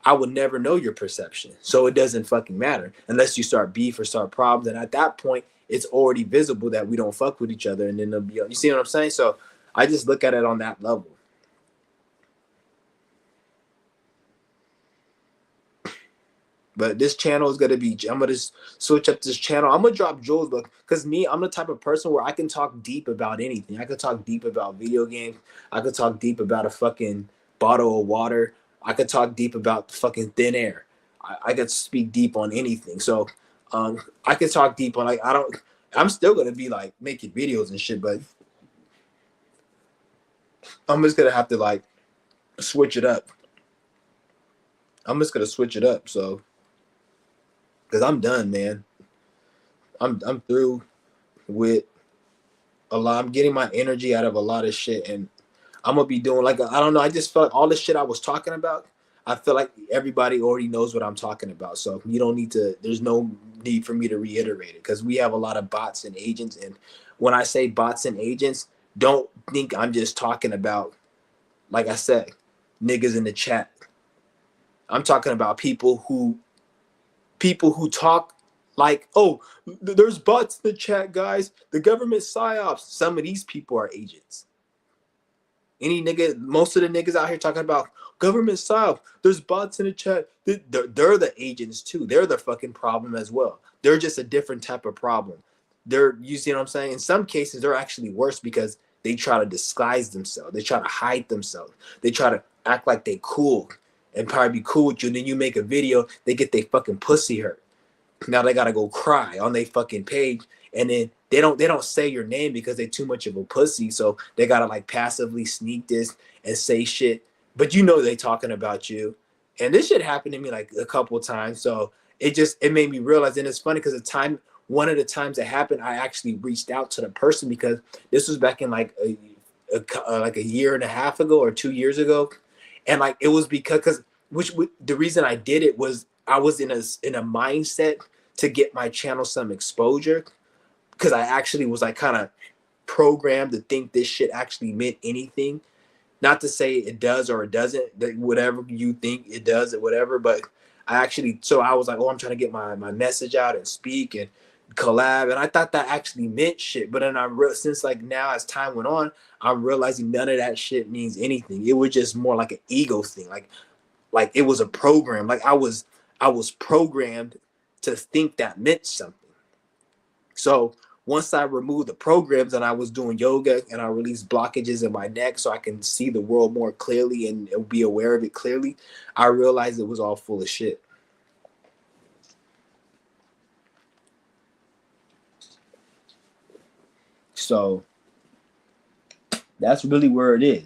I would never know your perception. So it doesn't fucking matter unless you start beef or start problems. And at that point, it's already visible that we don't fuck with each other. And then they'll be, you see what I'm saying? So I just look at it on that level. But this channel is gonna be. I'm gonna switch up this channel. I'm gonna drop Jules, but because me, I'm the type of person where I can talk deep about anything. I could talk deep about video games. I could talk deep about a fucking bottle of water. I could talk deep about fucking thin air. I could speak deep on anything. So, I could talk deep on like I don't. I'm still gonna be like making videos and shit, but I'm just gonna have to like switch it up. I'm just gonna switch it up. So, because I'm done, man. I'm through with a lot. I'm getting my energy out of a lot of shit, and I'm gonna be doing like I don't know. I just felt like all the shit I was talking about. I feel like everybody already knows what I'm talking about, so you don't need to. There's no need for me to reiterate it because we have a lot of bots and agents. And when I say bots and agents, don't think I'm just talking about, like I said, niggas in the chat. I'm talking about people who talk like, oh, there's bots in the chat, guys. The government psyops. Some of these people are agents. Most of the niggas out here talking about government psyop. There's bots in the chat. They're the agents too. They're the fucking problem as well. They're just a different type of problem. You see what I'm saying? In some cases, they're actually worse because they try to disguise themselves. They try to hide themselves. They try to act like they cool and probably be cool with you. And then you make a video, they get their fucking pussy hurt. Now they gotta go cry on their fucking page, and then they don't say your name because they're too much of a pussy. So they gotta like passively sneak this and say shit, but you know they talking about you. And this shit happened to me like a couple of times. So it made me realize, and it's funny because one of the times it happened, I actually reached out to the person because this was back in like like a year and a half ago or 2 years ago, and like it was because the reason I did it was I was in a mindset to get my channel some exposure because I actually was like kind of programmed to think this shit actually meant anything. Not to say it does or it doesn't, that whatever you think it does or whatever, but so I was like, oh, I'm trying to get my message out and speak and collab. And I thought that actually meant shit. But then since like now as time went on, I'm realizing none of that shit means anything. It was just more like an ego thing. Like it was a program. Like I was programmed to think that meant something. So once I removed the programs and I was doing yoga and I released blockages in my neck so I can see the world more clearly and be aware of it clearly, I realized it was all full of shit. So that's really where it is.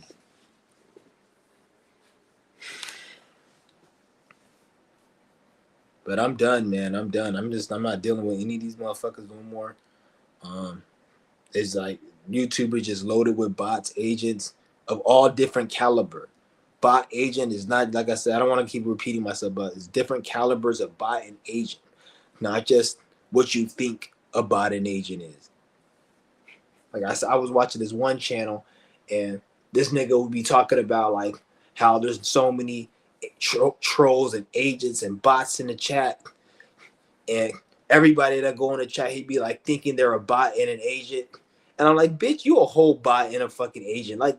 But I'm done, man. I'm done. I'm not dealing with any of these motherfuckers no more. It's like YouTube is just loaded with bots, agents of all different caliber. bot agent is not, like I said, I don't want to keep repeating myself, but it's different calibers of bot and agent, not just what you think a bot and agent is. Like I said, I was watching this one channel, and this nigga would be talking about like how there's so many trolls and agents and bots in the chat, and everybody that go in the chat, he'd be like thinking they're a bot and an agent, and I'm like, bitch, you a whole bot and a fucking agent. Like,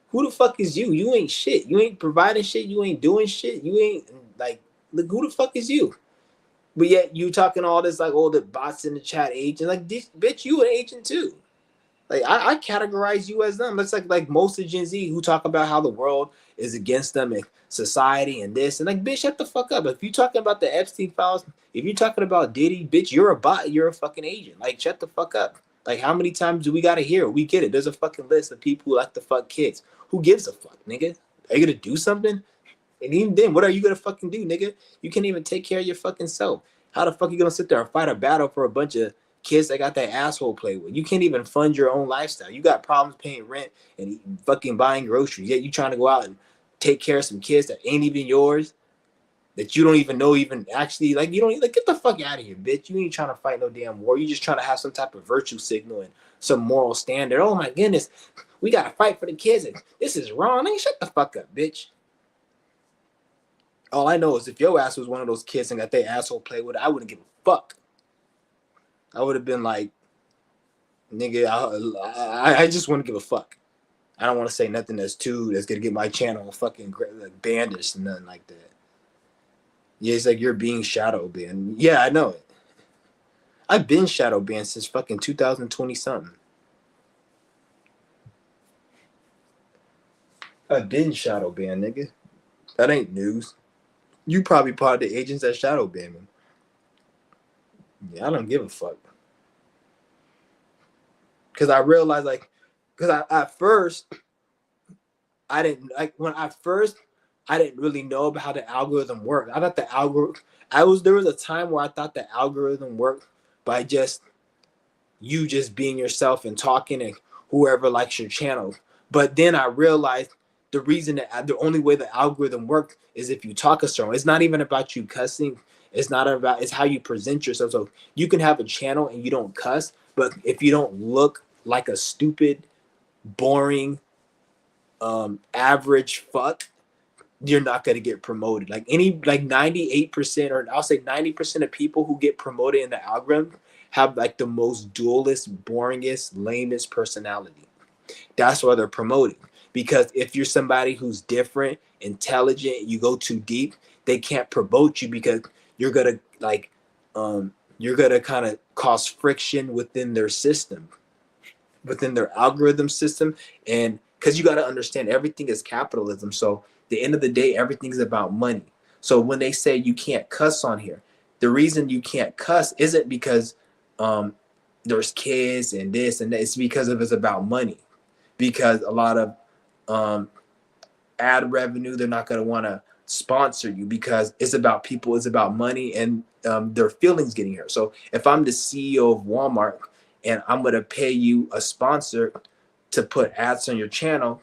who the fuck is you? You ain't shit. You ain't providing shit. You ain't doing shit. You ain't like, look, who the fuck is you? But yet you talking all this like, oh, the bots in the chat agent. Like, this, bitch, you an agent too. Like I categorize you as them. It's like most of Gen Z who talk about how the world is against them and society and this and like, bitch, shut the fuck up. If you talking about the Epstein files, if you're talking about Diddy, bitch, you're a bot. You're a fucking agent. Like, shut the fuck up. Like, how many times do we gotta hear? We get it. There's a fucking list of people who like to fuck kids. Who gives a fuck, nigga? Are you gonna do something? And even then, what are you gonna fucking do, nigga? You can't even take care of your fucking self. How the fuck are you gonna sit there and fight a battle for a bunch of kids that got that asshole play with? You can't even fund your own lifestyle. You got problems paying rent and fucking buying groceries. Yet you trying to go out and take care of some kids that ain't even yours, that you don't even know even actually, like, you don't, like, get the fuck out of here, bitch. You ain't trying to fight no damn war. You just trying to have some type of virtue signal and some moral standard. Oh my goodness, we gotta fight for the kids and this is wrong. Nigga, shut the fuck up, bitch. All I know is if your ass was one of those kids and got their asshole played with, I wouldn't give a fuck. I would have been like, nigga, I just wouldn't give a fuck. I don't want to say nothing that's gonna get my channel fucking like bandaged and nothing like that. Yeah, it's like you're being shadow banned. Yeah, I know it. I've been shadow banned since fucking 2020 something. I've been shadow banned, nigga. That ain't news. You probably part of the agents that shadow ban me. Yeah, I don't give a fuck. Because I realized, like, because at first, I didn't, like, when I first, I didn't really know about how the algorithm worked. I thought the algorithm, there was a time where I thought the algorithm worked by just you just being yourself and talking and whoever likes your channel. But then I realized the reason that the only way the algorithm worked is if you talk a certain way. It's not even about you cussing. It's not about, it's how you present yourself. So you can have a channel and you don't cuss, but if you don't look like a stupid, boring, average fuck, you're not going to get promoted. Like 98%, or I'll say 90% of people who get promoted in the algorithm have like the most dualist, boringest, lamest personality. That's why they're promoted. Because if you're somebody who's different, intelligent, you go too deep, they can't promote you because you're gonna like you're gonna kind of cause friction within their system, within their algorithm system. And because you got to understand, everything is capitalism. So at the end of the day, everything's about money. So when they say you can't cuss on here, the reason you can't cuss isn't because there's kids and this and that. It's because it's about money. Because a lot of ad revenue, they're not going to want to sponsor you because it's about people, it's about money, and their feelings getting hurt. So if I'm the CEO of Walmart and I'm going to pay you a sponsor to put ads on your channel,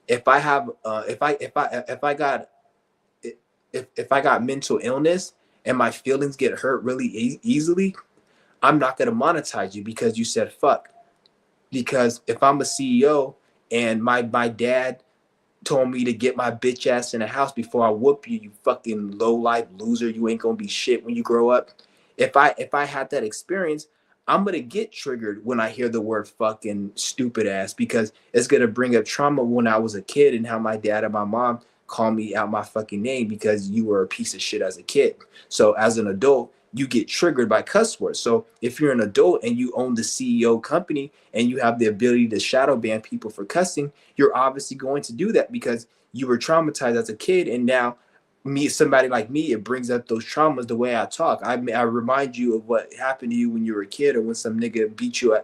if I have if I got mental illness and my feelings get hurt really easily, I'm not going to monetize you because you said fuck. Because if I'm a CEO and my dad told me to get my bitch ass in the house before I whoop you, you fucking low life loser, you ain't gonna be shit when you grow up. If I had that experience, I'm gonna get triggered when I hear the word fucking stupid ass, because it's gonna bring up trauma when I was a kid and how my dad and my mom call me out my fucking name because you were a piece of shit as a kid. So as an adult, you get triggered by cuss words. So if you're an adult and you own the CEO company and you have the ability to shadow ban people for cussing, you're obviously going to do that because you were traumatized as a kid, and now somebody like me, it brings up those traumas the way I talk. I remind you of what happened to you when you were a kid, or when some nigga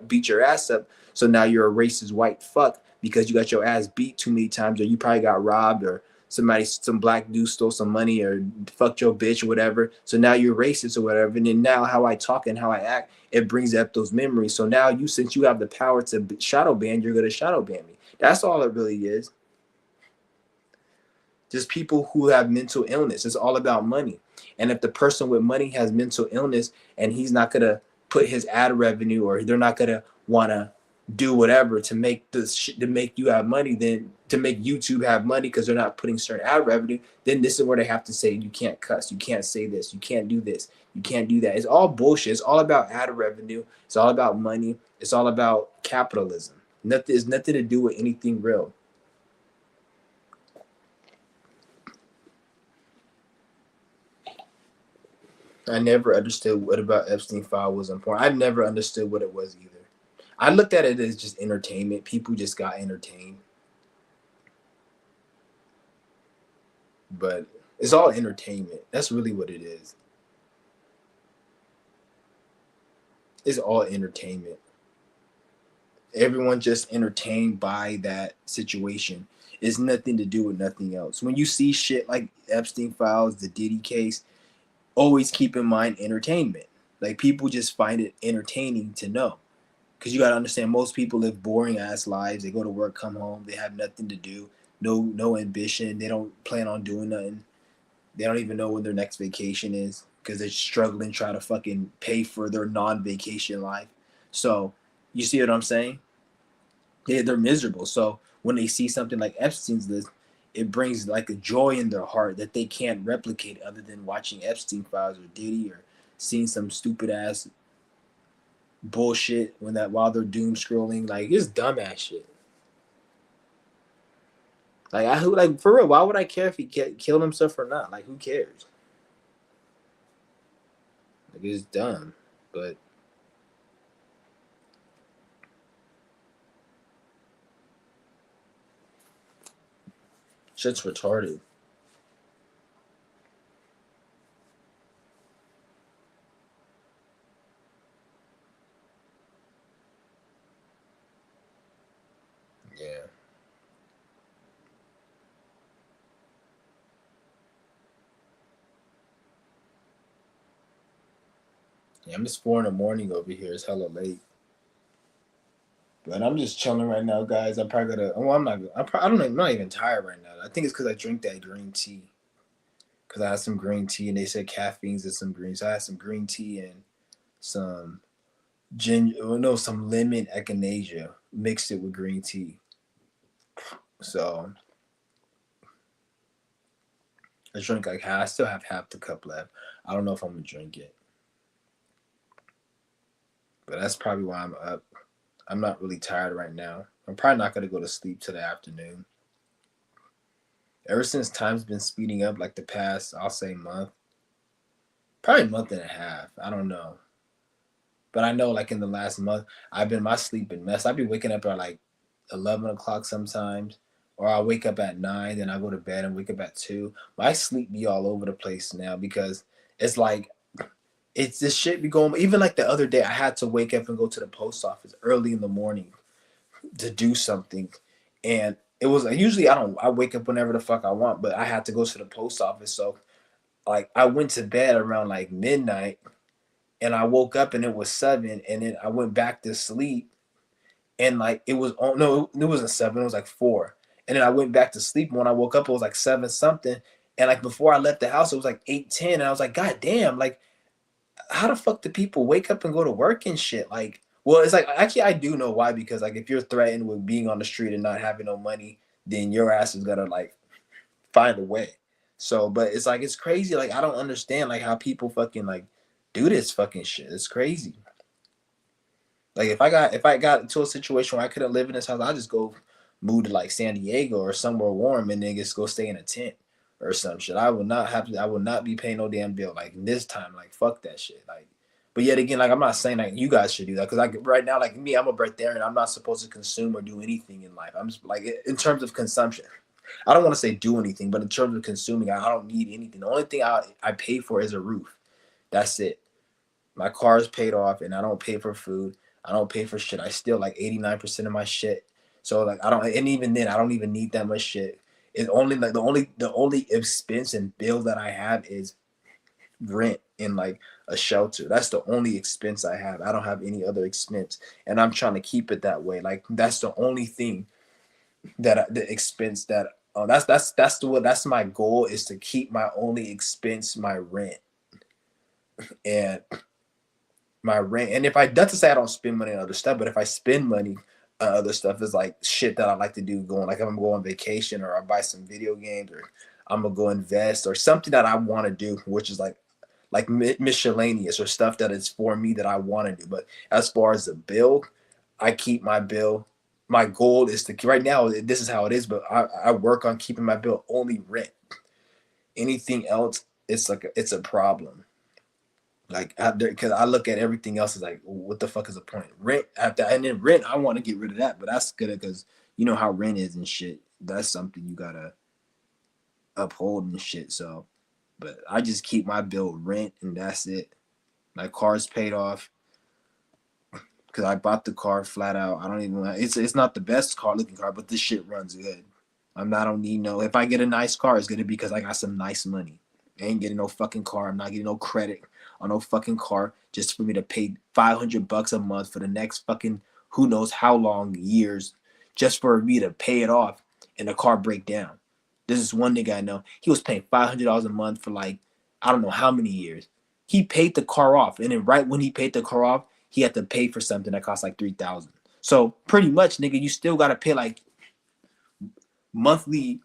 beat your ass up. So now you're a racist white fuck because you got your ass beat too many times, or you probably got robbed, or some black dude stole some money, or fucked your bitch or whatever. So now you're racist or whatever. And then now how I talk and how I act, it brings up those memories. So now since you have the power to shadow ban, you're gonna shadow ban me. That's all it really is. just people who have mental illness. It's all about money. And if the person with money has mental illness and he's not gonna put his ad revenue, or they're not gonna wanna do whatever to make to make you have money, then to make YouTube have money because they're not putting certain ad revenue, then this is where they have to say you can't cuss, you can't say this, you can't do this, you can't do that. It's all bullshit. It's all about ad revenue. It's all about money. It's all about capitalism. Nothing is nothing to do with anything real. I never understood what about Epstein file was important. I never understood what it was either. I looked at it as just entertainment. People just got entertained, but it's all entertainment. That's really what it is. It's all entertainment. Everyone just entertained by that situation. It's nothing to do with nothing else. When you see shit like Epstein files, the Diddy case, always keep in mind entertainment. Like people just find it entertaining to know. Because you got to understand, most people live boring ass lives. They go to work, come home, they have nothing to do, no ambition. They don't plan on doing nothing. They don't even know when their next vacation is because they're struggling trying to fucking pay for their non-vacation life. So you see what I'm saying? They're miserable. So when they see something like Epstein's list, it brings like a joy in their heart that they can't replicate other than watching Epstein files or Diddy, or seeing some stupid ass bullshit when that while they're doom scrolling. Like it's dumbass shit. Like I who like for real, why would I care if he killed himself or not? Like who cares? Like it's dumb. But shit's retarded. Yeah. Yeah, I'm just 4 in the morning over here. It's hella late. But I'm just chilling right now, guys. I'm probably gonna. Oh, I'm not. I don't know. I'm not even tired right now. I think it's because I drink that green tea. Because I had some green tea and they said caffeine's in some green. So I had some green tea and some some lemon echinacea, mixed it with green tea. So I drink like half. I still have half the cup left. I don't know if I'm gonna drink it, but that's probably why I'm up. I'm not really tired right now. I'm probably not gonna go to sleep till the afternoon. Ever since time's been speeding up, like the past, I'll say month, probably a month and a half. I don't know, but I know like in the last month, I've been my sleep been messed. I've been waking up at like 11 o'clock sometimes, or I wake up at 9, then I go to bed and wake up at 2. My sleep be all over the place now because it's like it's this shit be going. Even like the other day, I had to wake up and go to the post office early in the morning to do something, and it was like usually I wake up whenever the fuck I want, but I had to go to the post office. So like I went to bed around like midnight, and I woke up and it was 7, and then I went back to sleep, and like it was oh no, it wasn't 7, it was like 4, and then I went back to sleep. When I woke up, it was like 7 something, and like before I left the house, it was like 8:10, and I was like, God damn, like how the fuck do people wake up and go to work and shit? Like, well, it's like actually I do know why, because like if you're threatened with being on the street and not having no money, then your ass is gonna like find a way. So, but it's like it's crazy. Like I don't understand like how people fucking like do this fucking shit. It's crazy. Like if I got into a situation where I couldn't live in this house, I'd just go move to like San Diego or somewhere warm and then just go stay in a tent or some shit. I would not be paying no damn bill like this time. Like fuck that shit. Like but yet again, like I'm not saying like you guys should do that, because like right now, like me, I'm a breatharian. I'm not supposed to consume or do anything in life. I'm just like in terms of consumption. I don't want to say do anything, but in terms of consuming, I don't need anything. The only thing I pay for is a roof. That's it. My car is paid off, and I don't pay for food. I don't pay for shit. I steal like 89% of my shit. So like I don't, and even then, I don't even need that much shit. It's only like the only expense and bill that I have is rent and like a shelter. That's the only expense I have. I don't have any other expense, and I'm trying to keep it that way. Like that's the only thing the expense that That's my goal, is to keep my only expense my rent. And my rent. And if I, not to say I don't spend money on other stuff, but if I spend money on other stuff, is like shit that I like to do, going, like if I'm going on vacation, or I buy some video games, or I'm gonna go invest, or something that I want to do, which is like miscellaneous, or stuff that is for me that I want to do. But as far as the bill, I keep my bill. My goal is to, right now, this is how it is, but I work on keeping my bill only rent. Anything else, it's a problem. Like, because I look at everything else as like, what the fuck is the point? Rent after, and then rent, I want to get rid of that, but that's good because you know how rent is and shit. That's something you gotta uphold and shit. So, but I just keep my bill rent, and that's it. My car's paid off because I bought the car flat out. I don't even. It's not the best car looking car, but this shit runs good. I don't need no. If I get a nice car, it's gonna be because I got some nice money. I ain't getting no fucking car. I'm not getting no credit on no fucking car just for me to pay $500 a month for the next fucking who knows how long years, just for me to pay it off and the car break down. This is one nigga I know. He was paying $500 a month for like I don't know how many years. He paid the car off, and then right when he paid the car off, he had to pay for something that cost like 3,000. So pretty much, nigga, you still gotta pay like monthly.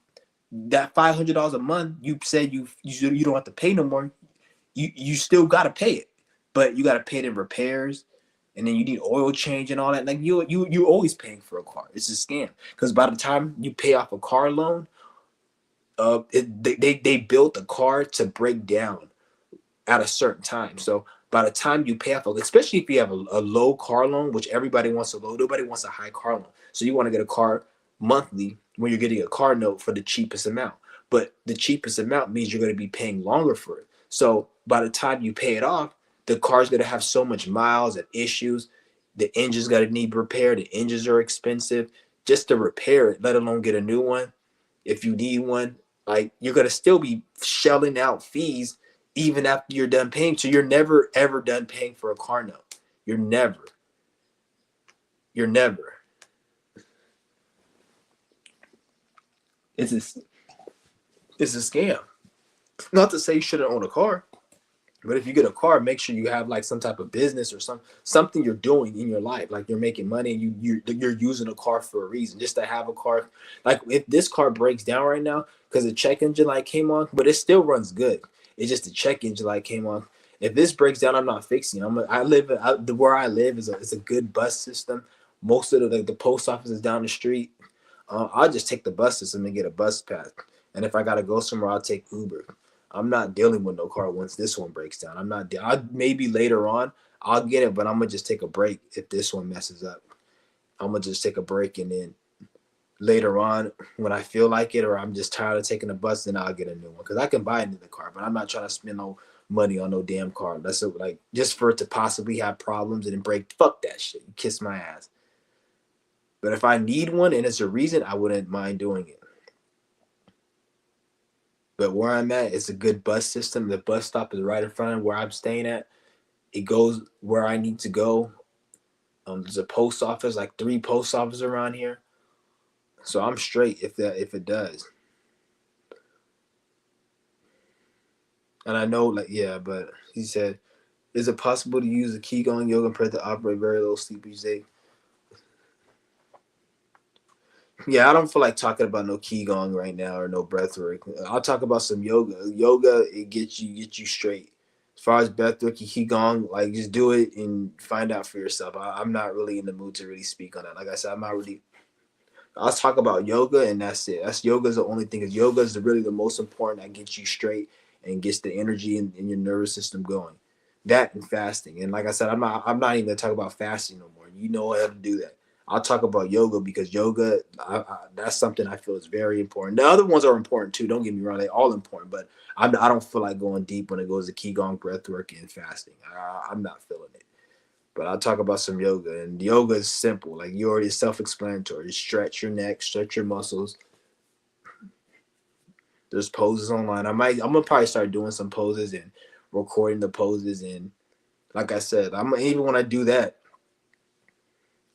That $500 a month, you said you don't have to pay no more. You still gotta pay it, but you gotta pay the repairs, and then you need oil change and all that. Like you always paying for a car. It's a scam because by the time you pay off a car loan, they built the car to break down at a certain time. So by the time you pay off, especially if you have a low car loan, which everybody wants a low, nobody wants a high car loan. So you want to get a car monthly when you're getting a car note for the cheapest amount. But the cheapest amount means you're going to be paying longer for it. So by the time you pay it off, the car's going to have so much miles and issues. The engine's got to need repaired. The engines are expensive just to repair it, let alone get a new one. If you need one, like you're going to still be shelling out fees even after you're done paying. So you're never ever done paying for a car note. You're never. You're never. It's a, it's a scam. Not to say you shouldn't own a car, but if you get a car, make sure you have like some type of business or something you're doing in your life. Like you're making money and you're using a car for a reason. Just to have a car. Like if this car breaks down right now because the check engine light came on, but it still runs good. It's just the check engine light came on. If this breaks down, I'm not fixing it. Where I live is a good bus system. Most of the post office is down the street. I'll just take the bus system and get a bus pass. And if I gotta go somewhere, I'll take Uber. I'm not dealing with no car once this one breaks down. I'm not. Maybe later on I'll get it, but I'm gonna just take a break if this one messes up. I'm gonna just take a break, and then later on when I feel like it, or I'm just tired of taking the bus, then I'll get a new one because I can buy another car. But I'm not trying to spend no money on no damn car. That's like just for it to possibly have problems and then break. Fuck that shit. You kiss my ass. But if I need one and it's a reason, I wouldn't mind doing it. But where I'm at, it's a good bus system. The bus stop is right in front of where I'm staying at. It goes where I need to go. There's a post office, like 3 post offices around here. So I'm straight if it does. And I know, like, yeah, but he said, is it possible to use the Qigong yoga prayer to operate very low sleep each day? Yeah, I don't feel like talking about no Qigong right now or no breath work. I'll talk about some yoga. Yoga, it gets you straight. As far as breath work, Qigong, like just do it and find out for yourself. I'm not really in the mood to really speak on that. Like I said, I'm not really. I'll talk about yoga and that's it. That's yoga is the only thing. Is yoga is really the most important that gets you straight and gets the energy in your nervous system going. That and fasting. And like I said, I'm not even gonna talk about fasting no more. You know how to do that. I'll talk about yoga because yoga, that's something I feel is very important. The other ones are important too. Don't get me wrong; they're all important. But I don't feel like going deep when it goes to qigong, breath work, and fasting. I'm not feeling it. But I'll talk about some yoga, and yoga is simple. Like you already self-explanatory. Stretch your neck, stretch your muscles. There's poses online. I'm gonna probably start doing some poses and recording the poses. And like I said, even when I do that,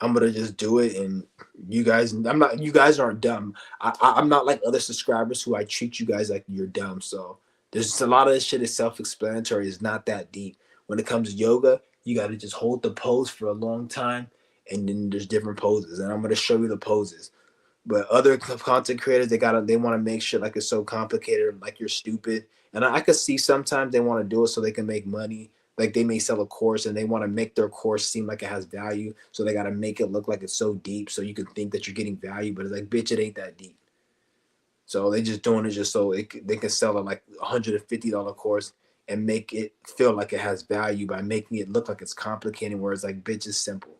I'm gonna just do it, and you guys, you guys aren't dumb. I'm not like other subscribers who I treat you guys like you're dumb. So there's just a lot of this shit is self-explanatory. It's not that deep. When it comes to yoga, you got to just hold the pose for a long time, and then there's different poses, and I'm gonna show you the poses. But other content creators, they want to make shit like it's so complicated, like you're stupid. And I could see sometimes they want to do it so they can make money. Like they may sell a course and they want to make their course seem like it has value, so they got to make it look like it's so deep, so you can think that you're getting value. But it's like, bitch, it ain't that deep. So they just doing it just so they can sell a like $150 course and make it feel like it has value by making it look like it's complicated. Where it's like, bitch, it's simple.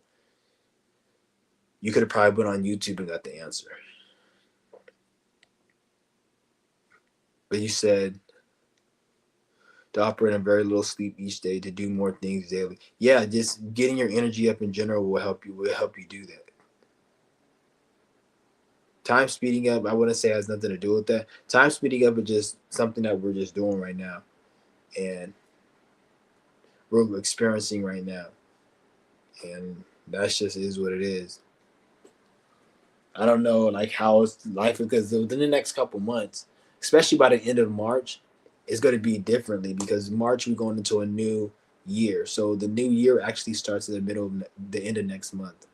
You could have probably been on YouTube and got the answer. But you said to operate on very little sleep each day to do more things daily. Yeah, just getting your energy up in general will help you. Will help you do that. Time speeding up, I wouldn't say has nothing to do with that. Time speeding up is just something that we're just doing right now, and we're experiencing right now, and that's just is what it is. I don't know like how it's life because within the next couple months, especially by the end of March, it's going to be differently because March we're going into a new year. So the new year actually starts in the middle of the end of next month.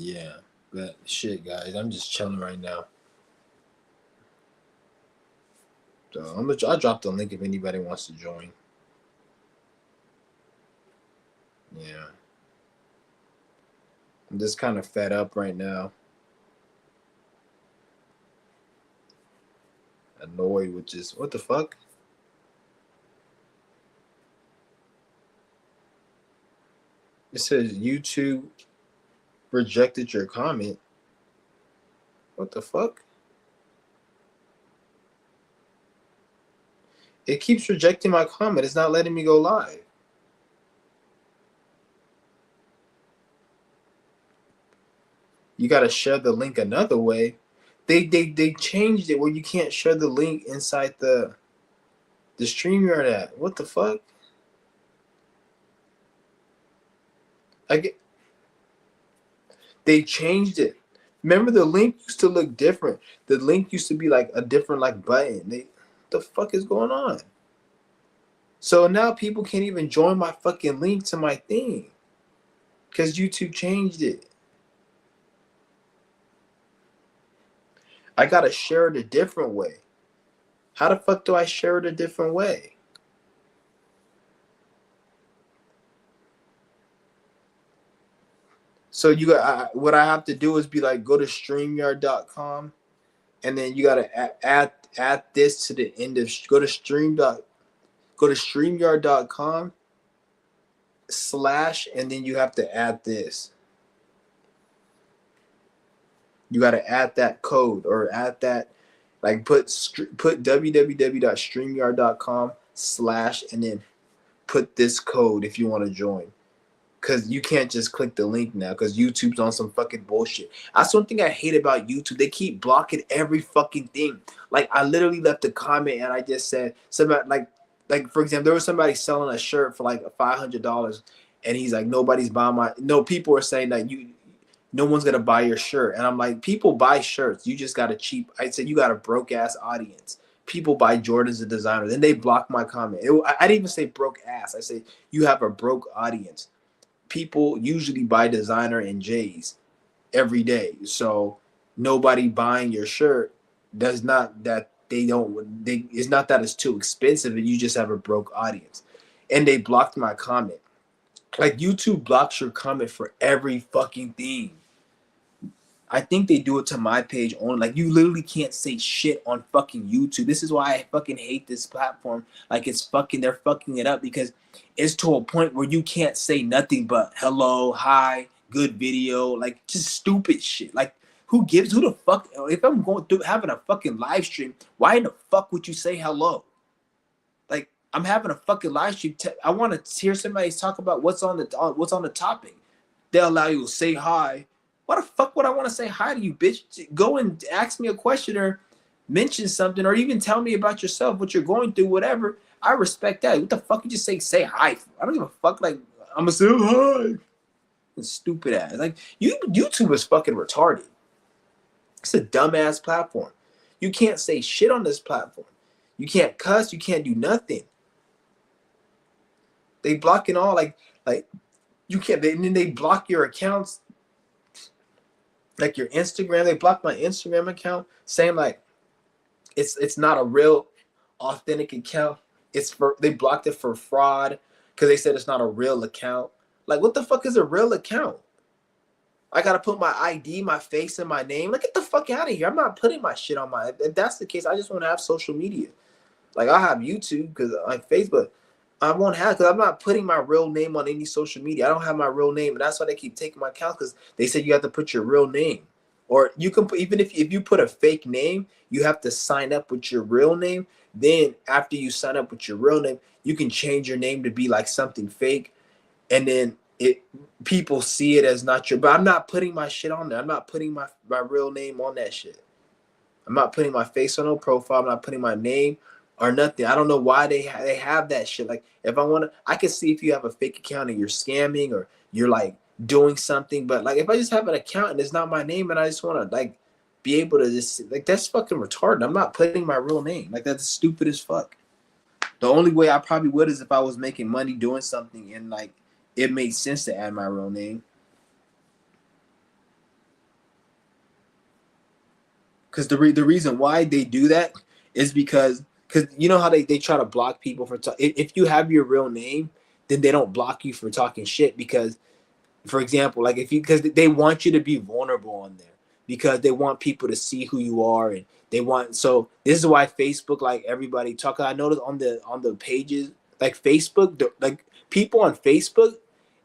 Yeah, but shit, guys, I'm just chilling right now. So I'll drop the link if anybody wants to join. Yeah, I'm just kind of fed up right now, annoyed with just what the fuck. It says YouTube rejected your comment. What the fuck? It keeps rejecting my comment. It's not letting me go live. You gotta share the link another way. They changed it where you can't share the link inside the stream you're at. What the fuck? I get They changed it. Remember the link used to look different. The link used to be like a different like button. What the fuck is going on? So now people can't even join my fucking link to my thing because YouTube changed it. I gotta share it a different way. How the fuck do I share it a different way? So what I have to do is be like, go to StreamYard.com, and then you gotta add this to the end of go to StreamYard.com / and then you have to add this. You got to add that code or add that, like put www.streamyard.com / and then put this code if you want to join. Because you can't just click the link now because YouTube's on some fucking bullshit. That's one thing I hate about YouTube. They keep blocking every fucking thing. Like I literally left a comment and I just said somebody like for example, there was somebody selling a shirt for like $500 and he's like, nobody's buying my no people are saying that no one's gonna buy your shirt. And I'm like, people buy shirts. You just got a cheap. I said you got a broke ass audience. People buy Jordans and designers. Then they blocked my comment. I didn't even say broke ass. I said you have a broke audience. People usually buy designer and J's every day. So nobody buying your shirt does not that they don't they it's not that it's too expensive and you just have a broke audience. And they blocked my comment. Like YouTube blocks your comment for every fucking thing. I think they do it to my page only. Like you literally can't say shit on fucking YouTube. This is why I fucking hate this platform. Like they're fucking it up because it's to a point where you can't say nothing but hello, hi, good video, like just stupid shit. Like Who the fuck? If I'm going through having a fucking live stream, why in the fuck would you say hello? Like I'm having a fucking live stream. I want to hear somebody talk about what's on the topic. They'll allow you to say hi. Why the fuck would I want to say hi to you, bitch? Go and ask me a question or mention something or even tell me about yourself, what you're going through, whatever. I respect that. What the fuck you just say hi for? I don't give a fuck. Like I'm gonna say hi. Stupid ass. Like YouTube is fucking retarded. It's a dumbass platform. You can't say shit on this platform. You can't cuss. You can't do nothing. They blocking all like you can't. And then they block your accounts, like your Instagram. They blocked my Instagram account, saying like it's not a real, authentic account. They blocked it for fraud because they said it's not a real account. Like what the fuck is a real account? I gotta put my ID, my face, and my name. Like get the fuck out of here. I'm not putting my shit on my. If that's the case, I just want to have social media. Like I have YouTube because like Facebook, I won't have because I'm not putting my real name on any social media. I don't have my real name, and that's why they keep taking my account because they said you have to put your real name, or you can put even if you put a fake name, you have to sign up with your real name. Then after you sign up with your real name, you can change your name to be like something fake, and then it people see it as not your. But I'm not putting my shit on there. I'm not putting my real name on that shit. I'm not putting my face on no profile. I'm not putting my name or nothing. I don't know why they have that shit. Like if I want to, I can see if you have a fake account and you're scamming or you're like doing something. But like if I just have an account and it's not my name and I just want to like be able to just like that's fucking retarded. I'm not putting my real name. Like that's stupid as fuck. The only way I probably would is if I was making money doing something and like it made sense to add my real name. Because the reason why they do that is because you know how they try to block people for if you have your real name, then they don't block you for talking shit because for example, like if you because they want you to be vulnerable on there because they want people to see who you are and they want so this is why Facebook like everybody talk. I noticed on the pages like Facebook like people on Facebook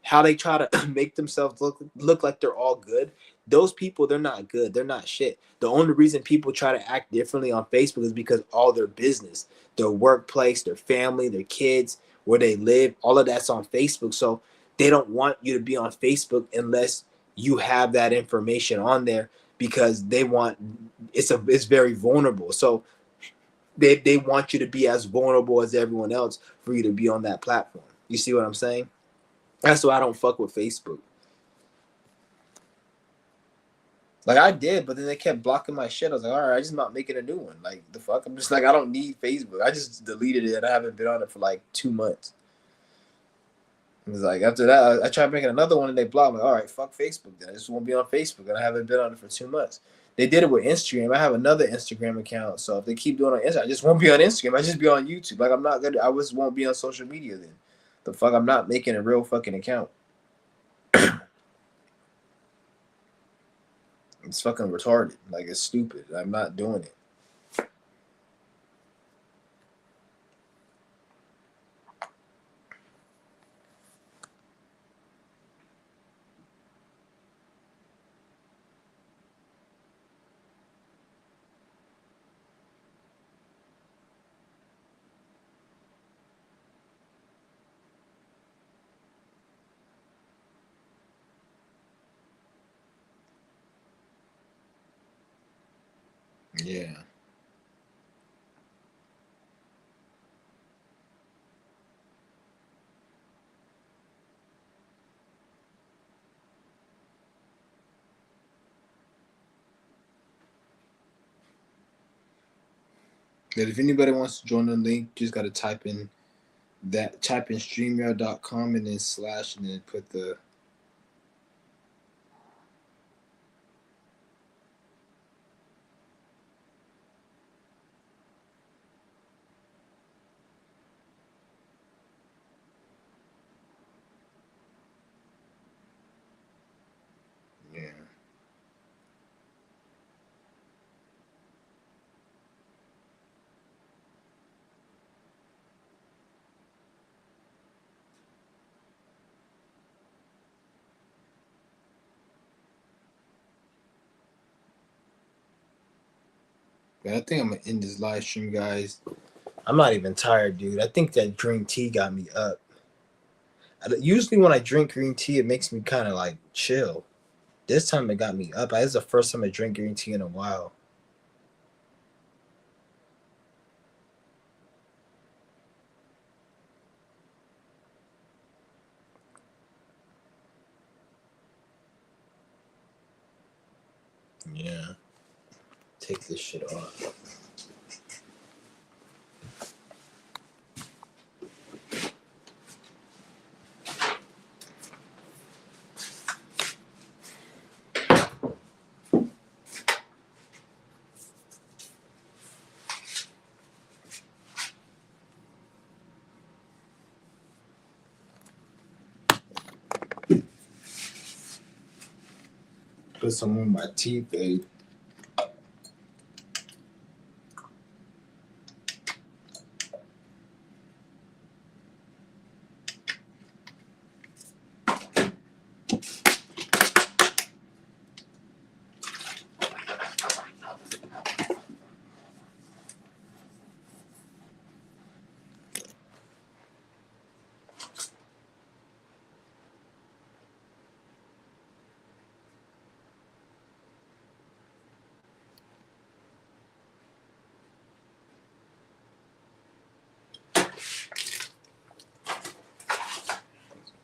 how they try to make themselves look like they're all good. Those people they're not good. They're not shit. The only reason people try to act differently on Facebook is because all their business, their workplace, their family, their kids, where they live, all of that's on Facebook. So they don't want you to be on Facebook unless you have that information on there because they want it's very vulnerable. So they want you to be as vulnerable as everyone else for you to be on that platform. You see what I'm saying? That's why I don't fuck with Facebook. Like I did, but then they kept blocking my shit. I was like, all right, I just not making a new one. Like the fuck, I'm just like I don't need Facebook. I just deleted it. I haven't been on it for like 2 months. It was like after that, I tried making another one and they blocked me. All right, fuck Facebook then. I just won't be on Facebook and I haven't been on it for 2 months. They did it with Instagram. I have another Instagram account, so if they keep doing it on Instagram, I just won't be on Instagram. I just be on YouTube. Like I'm not gonna. I just won't be on social media then. The fuck, I'm not making a real fucking account. It's fucking retarded. Like it's stupid. I'm not doing it. Yeah. That if anybody wants to join the link, just gotta type in streamyard.com and then slash and then put the yeah. But I think I'm gonna end this live stream, guys. I'm not even tired, dude. I think that green tea got me up. Usually when I drink green tea, it makes me kind of like chill. This time it got me up. This is the first time I drink green tea in a while. Yeah. Take this shit off. Put some on my teeth, babe.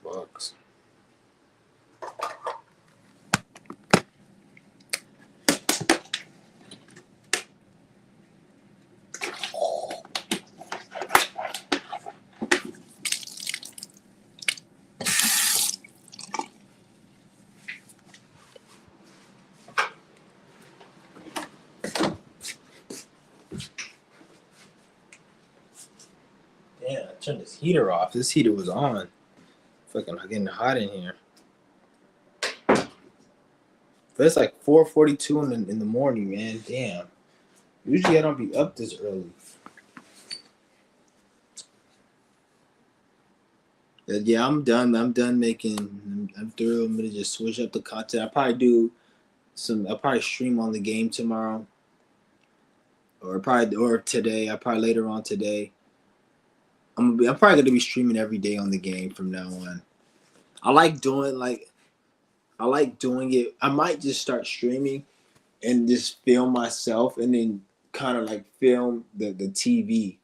Bucks. Damn, I turned this heater off. This heater was on. Fucking getting hot in here. But it's like 4:42 in the morning, man. Damn. Usually I don't be up this early. But yeah, I'm done. I'm done making. I'm through. I'm gonna just switch up the content. I'll probably stream on the game tomorrow, or today. I probably later on today. I'm probably gonna be streaming every day on the game from now on. I like doing it. I might just start streaming and just film myself and then kind of like film the TV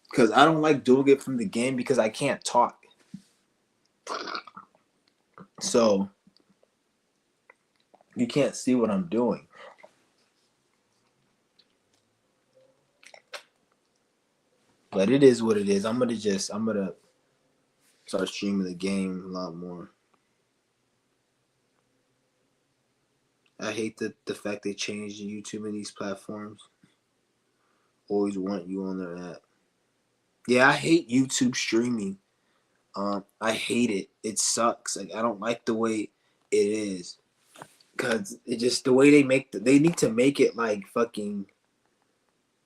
because I don't like doing it from the game because I can't talk. So you can't see what I'm doing. But it is what it is. I'm gonna start streaming the game a lot more. I hate the fact they changed YouTube and these platforms. Always want you on their app. Yeah, I hate YouTube streaming. I hate it. It sucks. Like I don't like the way it is. Cause it just the way they need to make it like fucking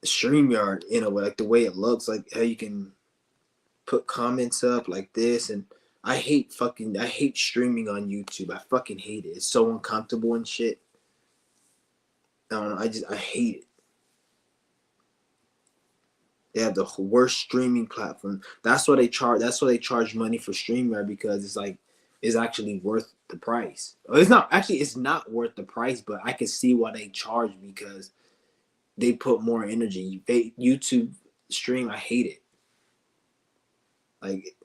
StreamYard in a way, like the way it looks, like how you can put comments up like this. And I hate streaming on YouTube. I fucking hate it. It's so uncomfortable and shit. I don't know. I hate it. They have the worst streaming platform. That's why they charge money for StreamYard because it's actually worth the price. It's not worth the price, but I can see why they charge because they put more energy. YouTube stream, I hate it. Like,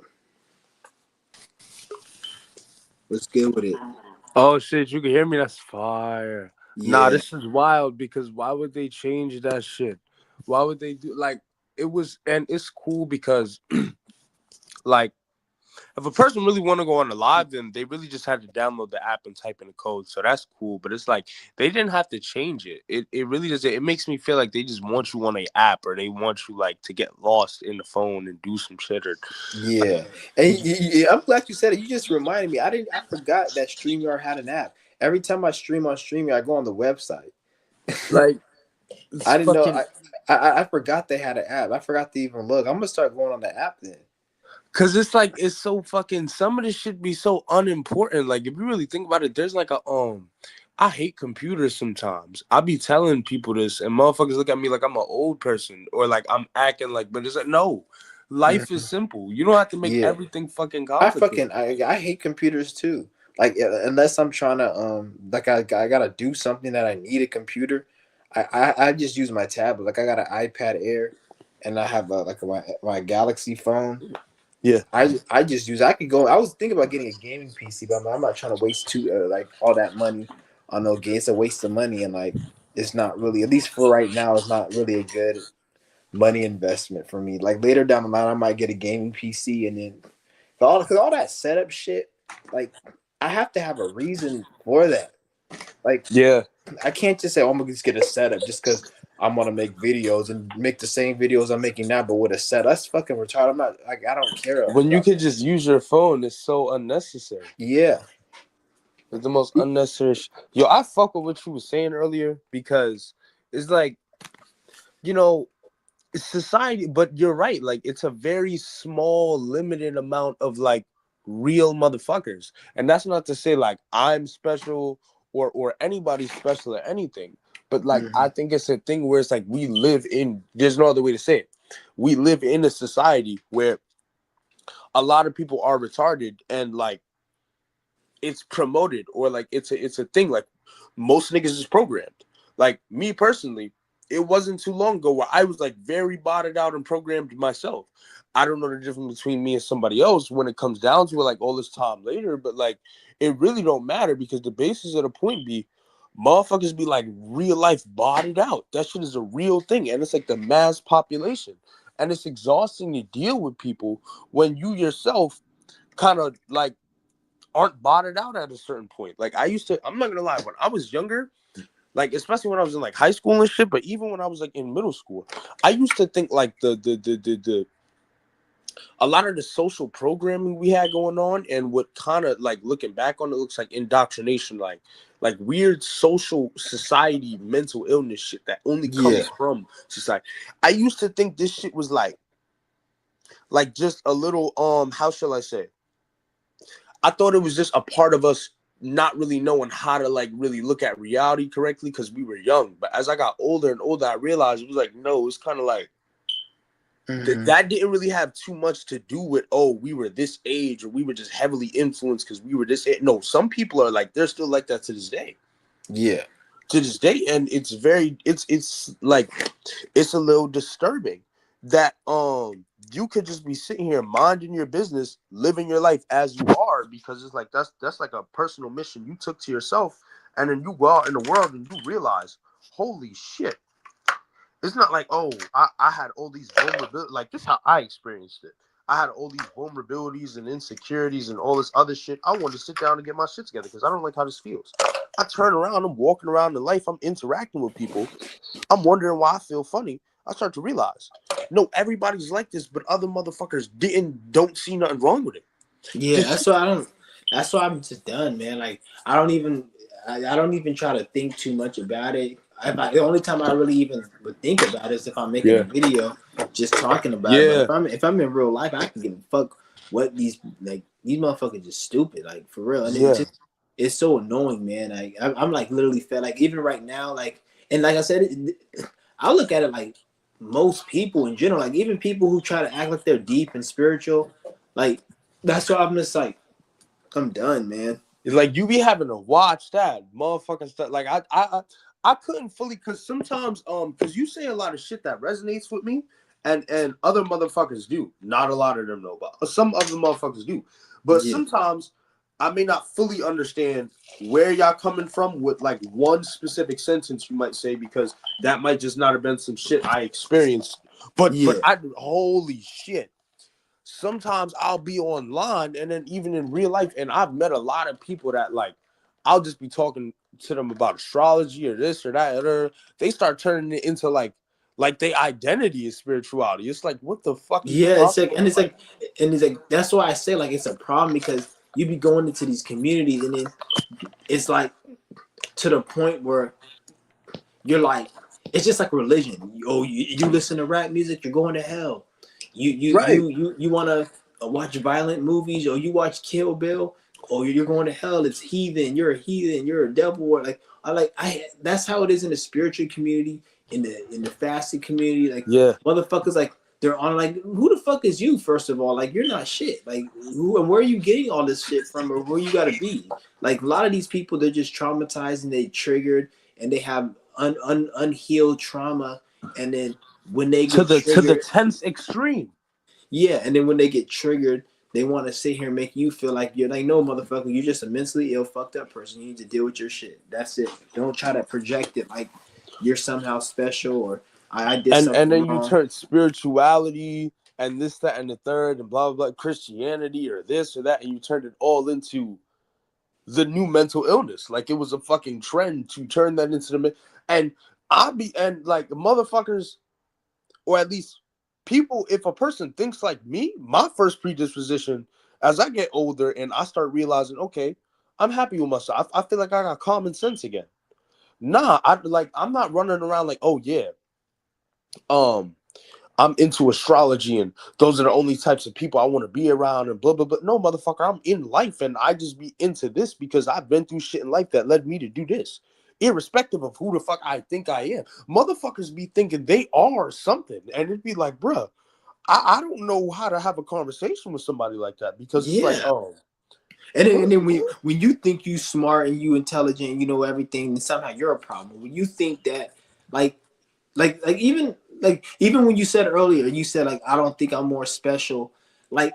what's good with it? Oh shit, you can hear me? That's fire. Yeah. Nah, this is wild because why would they change that shit? Why would they do like it was and it's cool because like if a person really want to go on the live, then they really just had to download the app and type in the code. So that's cool. But it's like they didn't have to change it. It really does. It makes me feel like they just want you on a app or they want you like to get lost in the phone and do some shit or yeah. And I'm glad you said it. You just reminded me. I forgot that StreamYard had an app. Every time I stream on StreamYard, I go on the website. like I didn't know. I forgot they had an app. I forgot to even look. I'm gonna start going on the app then. Cause it's like it's so fucking some of this shit be so unimportant. Like if you really think about it, there's like a I hate computers sometimes. I be telling people this, and motherfuckers look at me like I'm an old person or like I'm acting like, but it's like, no, life is Mhm. simple. You don't have to make Yeah. everything fucking complicated. I hate computers too. Like unless I'm trying to like I gotta do something that I need a computer, I just use my tablet. Like I got an iPad Air, and I have like my Galaxy phone. Yeah. I just use. I could go. I was thinking about getting a gaming PC, but I'm not trying to waste like all that money on no game. It's a waste of money, and like it's not really, at least for right now, it's not really a good money investment for me. Like later down the line, I might get a gaming PC, and then because all that setup shit, like I have to have a reason for that. Like Yeah. I can't just say, "Oh, I'm gonna just get a setup" just because I want to make videos and make the same videos I'm making now, but with a set. That's fucking retarded. I'm not like I don't care When you about could that. just use your phone, it's so unnecessary. Yeah. It's the most unnecessary. Yo, I fuck with what you were saying earlier because it's like, you know, it's society, but you're right. Like, it's a very small, limited amount of like real motherfuckers, and that's not to say like I'm special or anybody's special or anything. But like, I Hmm. think it's a thing where it's like we live in. There's no other way to say it. We live in a society where a lot of people are retarded, and like it's promoted or like it's a thing. Like most niggas is programmed. Like me personally, it wasn't too long ago where I was like very botted out and programmed myself. I don't know the difference between me and somebody else when it comes down to it, like all this time later, but like it really don't matter because the basis of the point be motherfuckers be like real life botted out. That shit is a real thing. And it's like the mass population. And it's exhausting to deal with people when you yourself kind of like aren't botted out at a certain point. Like I used to, I'm not gonna lie, when I was younger, like especially when I was in like high school and shit, but even when I was like in middle school, I used to think like the a lot of the social programming we had going on and what kind of like looking back on it looks like indoctrination, like weird social society mental illness shit that only Yeah. comes from society. I used to think this shit was like just a little how shall I say, I thought it was just a part of us not really knowing how to like really look at reality correctly because we were young. But as I got older and older, I realized it was like, no, it's kind of like Hmm. that didn't really have too much to do with, oh, we were this age or we were just heavily influenced because we were this age. No, some people are like, they're still like that to this day. Yeah. To this day, and it's very it's like it's a little disturbing that you could just be sitting here minding your business, living your life as you are, because it's like that's like a personal mission you took to yourself, and then you go out in the world and you realize, holy shit, it's not like, oh, I had all these vulnerabilities. Like this is how I experienced it. I had all these vulnerabilities and insecurities and all this other shit. I wanted to sit down and get my shit together because I don't like how this feels. I turn around, I'm walking around in life, I'm interacting with people. I'm wondering why I feel funny. I start to realize, no, everybody's like this, but other motherfuckers don't see nothing wrong with it. Yeah. This That's why I don't. That's why I'm just done, man. Like I don't even try to think too much about it. The only time I really even would think about it is if I'm making a Yeah. video, just talking about it. But Yeah. if I'm in real life, I can give a fuck what these motherfuckers just stupid, like for real. And it Yeah. just it's so annoying, man. Like I'm like literally fed like even right now, like and like I said, I look at it like most people in general, like even people who try to act like they're deep and spiritual, like that's why I'm just like I'm done, man. It's like you be having to watch that motherfucking stuff. Like I couldn't fully because sometimes because you say a lot of shit that resonates with me, and other motherfuckers do. Not a lot of them know, but some other motherfuckers do. But Yeah. sometimes I may not fully understand where y'all coming from with like one specific sentence you might say because that might just not have been some shit I experienced. But Yeah. I holy shit, sometimes I'll be online and then even in real life, and I've met a lot of people that like I'll just be talking to them about astrology or this or that, or they start turning it into like their identity is spirituality. It's like, what the fuck are you Yeah, it's talking like about? Like, and it's like that's why I say like it's a problem because you be going into these communities and then it's like to the point where you're like it's just like religion. Oh, you listen to rap music, you're going to hell. You right. want to watch violent movies or you watch Kill Bill. oh, you're going to hell. It's heathen. You're a heathen. You're a devil. Or I that's how it is in the spiritual community, in the fasting community. Like Yeah. motherfuckers, like they're on like, who the fuck is you? First of all, like you're not shit. Like who and where are you getting all this shit from, or where you got to be? Like a lot of these people, they're just traumatized and they triggered, and they have unhealed trauma, and then when they To get the triggered, 10th extreme. yeah, and then when they get triggered, they want to sit here and make you feel like you're like, no, motherfucker, you're just a mentally ill, fucked up person. You need to deal with your shit. That's it. Don't try to project it like you're somehow special or I did And something then you wrong. turn spirituality and this, that, and the third, and blah blah blah, Christianity or this or that, and you turned it all into the new mental illness. Like it was a fucking trend to turn that into and like motherfuckers, or at least people, if a person thinks like me, my first predisposition as I get older and I start realizing, okay, I'm happy with myself. I feel like I got common sense again. Nah, I'm not running around like, oh yeah, um, I'm into astrology and those are the only types of people I want to be around and blah blah blah. No, motherfucker, I'm in life and I just be into this because I've been through shit in life that led me to do this. Irrespective of who the fuck I think I am. Motherfuckers be thinking they are something. And it'd be like, bruh, I don't know how to have a conversation with somebody like that because it's like, Yeah. oh, And then when you think you smart and you intelligent, and you know everything, then somehow you're a problem. When you think that, like, even when you said earlier, you said like, I don't think I'm more special. Like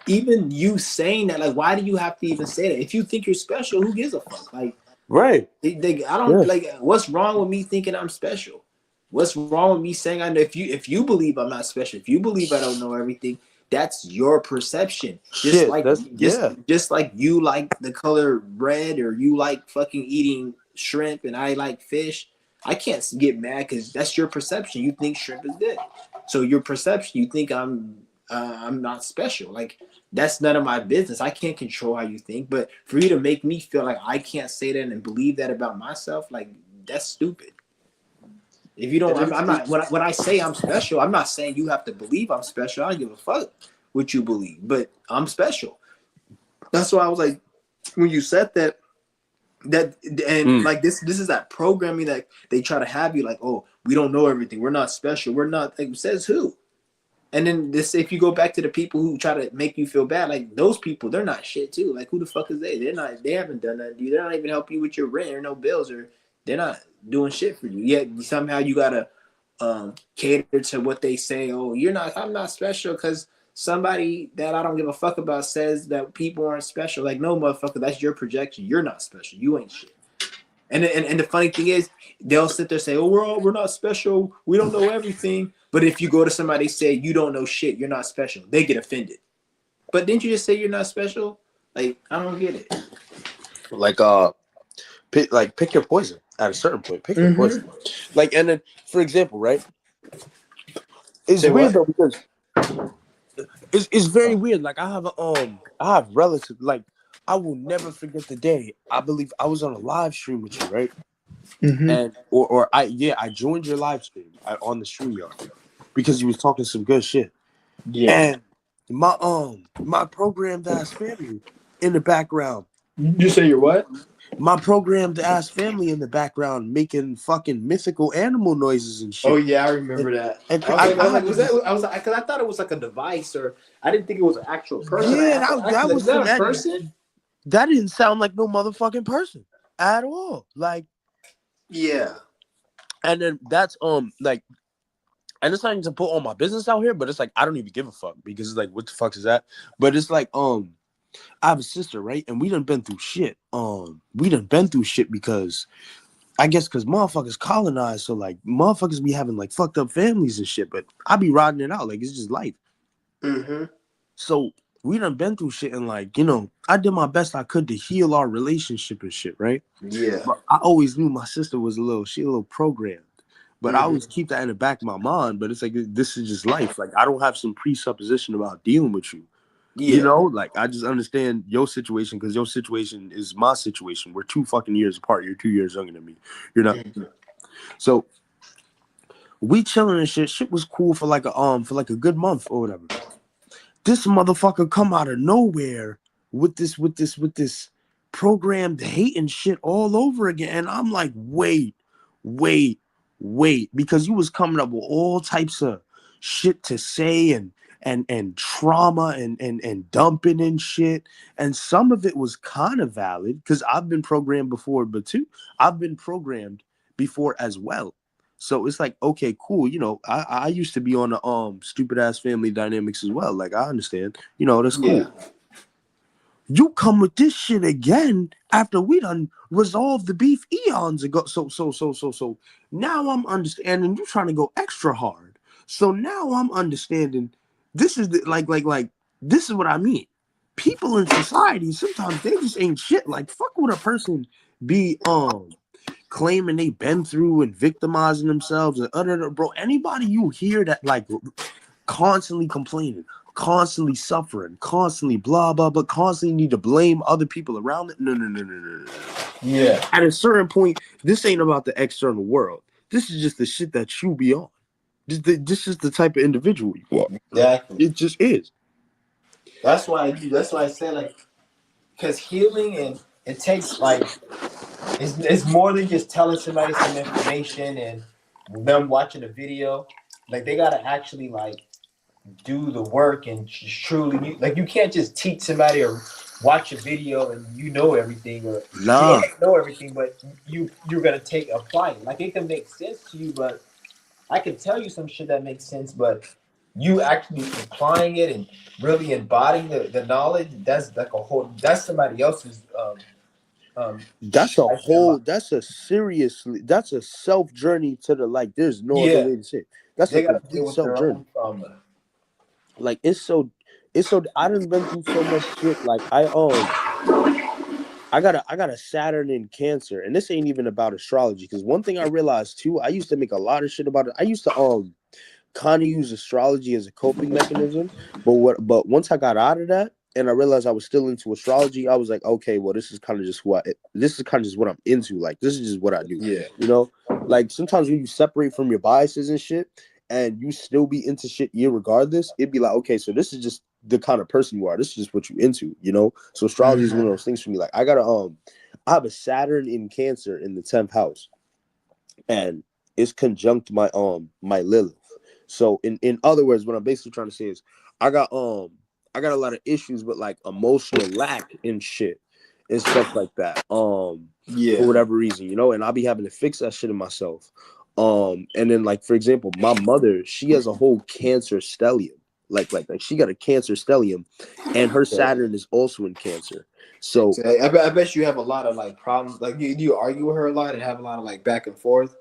even you saying that, like, why do you have to even say that? If you think you're special, who gives a fuck? Like, right. I don't Yeah. like. What's wrong with me thinking I'm special? What's wrong with me saying I know? If you believe I'm not special, if you believe I don't know everything, that's your perception. Just Shit. like That's yeah. just like you like the color red, or you like fucking eating shrimp, and I like fish. I can't get mad because that's your perception. You think shrimp is good, so your perception. You think I'm not special. Like that's none of my business. I can't control how you think. But for you to make me feel like I can't say that and believe that about myself, like that's stupid. If you don't, And I'm not. When I say I'm special, I'm not saying you have to believe I'm special. I don't give a fuck what you believe, but I'm special. That's why I was like, when you said that and like this is that programming that they try to have you like, oh, we don't know everything. We're not special. We're not. Like, says who? And then this, if you go back to the people who try to make you feel bad, like those people, they're not shit too. Like who the fuck is they? They're not. They haven't done that to you. They're not even helping you with your rent or no bills, or they're not doing shit for you. Yet somehow you gotta cater to what they say. Oh, you're not. I'm not special because somebody that I don't give a fuck about says that people aren't special. Like no, motherfucker, that's your projection. You're not special. You ain't shit. And the funny thing is, they'll sit there and say, "Oh, we're not special. We don't know everything." But if you go to somebody say you don't know shit, you're not special, they get offended. But didn't you just say you're not special? Like I don't get it. like pick your poison at a certain point. Pick your poison. Mm-hmm. Like, and then for example, right? It's Say weird what? though because it's very weird. Like I have relatives. Like I will never forget the day. I believe I was on a live stream with you, right? Mm-hmm. And I joined your live stream on the StreamYard because you was talking some good shit. Yeah. And my programmed ass family in the background. You say you're what? My programmed ass family in the background making fucking mythical animal noises and Oh shit. yeah, I remember that. And I I was like, had was that? I was like, because I thought it was like a device, or I didn't think it was an actual person. yeah, I asked, that like, was is that some a person? that didn't sound like no motherfucking person at all. Like, Yeah. and then that's like, and it's not even to put all my business out here, but it's like I don't even give a fuck because it's like, what the fuck is that? But it's like I have a sister, right? And we done been through shit. We done been through shit because I guess because motherfuckers colonized, so like motherfuckers be having like fucked up families and shit. But I be riding it out like it's just life. Mm-hmm. So we done been through shit and like, you know, I did my best I could to heal our relationship and shit, right? Yeah. But I always knew my sister was a little programmed. But I Mm-hmm. always keep that in the back of my mind. But it's like this is just life. Like I don't have some presupposition about dealing with you. You Yeah. know, like I just understand your situation because your situation is my situation. We're 2 fucking years apart. You're 2 years younger than me. You're not. Mm-hmm. So we chilling and shit. Shit was cool for like a good month or whatever. This motherfucker come out of nowhere with this programmed hate and shit all over again. And I'm like, wait, because you was coming up with all types of shit to say and trauma and dumping and shit. And some of it was kind of valid because I've been programmed before, but too, I've been programmed before as well. So it's like, okay, cool. You know, I used to be on the stupid ass family dynamics as well. Like I understand, you know, that's cool. Yeah. You come with this shit again after we done resolved the beef eons ago. So now I'm understanding you trying to go extra hard. So now I'm understanding this is the, like this is what I mean. People in society sometimes they just ain't shit. Like fuck would a person be claiming they been through and victimizing themselves and other bro. Anybody you hear that like constantly complaining, constantly suffering, constantly blah blah, but constantly need to blame other people around it. No. Yeah. At a certain point, this ain't about the external world. This is just the shit that you be on. This is the type of individual you are. Exactly. It just is. That's why I say like, because healing and it takes like it's more than just telling somebody some information and them watching a video. Like they gotta actually like do the work and truly like you can't just teach somebody or watch a video and you know everything or you Nah. don't know everything, but you're gonna apply it. Like it can make sense to you, but I can tell you some shit that makes sense, but you actually applying it and really embodying the knowledge, that's like a whole that's somebody else's That's a whole. lifestyle. That's a self journey to the like. There's no other Yeah, way to say it. That's a they gotta deal complete with self their journey. own trauma. Like it's so. I done been through so much shit. Like I got a Saturn in Cancer, and this ain't even about astrology. Because one thing I realized too, I used to make a lot of shit about it. I used to kind of use astrology as a coping mechanism, but once I got out of that and I realized I was still into astrology, I was like, okay, well, this is kind of just what I'm into. Like this is just what I do, Yeah. you know. Like sometimes when you separate from your biases and shit, and you still be into shit irregardless, it'd be like, okay, so this is just the kind of person you are. This is just what you into, you know. So astrology is one of those things for me. Like I have a Saturn in Cancer in the 10th house, and it's conjunct my Lilith. So in other words, what I'm basically trying to say is I got a lot of issues with like emotional lack and shit and stuff like that. For Yeah. whatever reason, you know, and I'll be having to fix that shit in myself. And then like for example, my mother, she has a whole Cancer stellium. Like she got a Cancer stellium and her Saturn is also in Cancer. So So I bet you have a lot of like problems. Like you argue with her a lot and have a lot of like back and forth.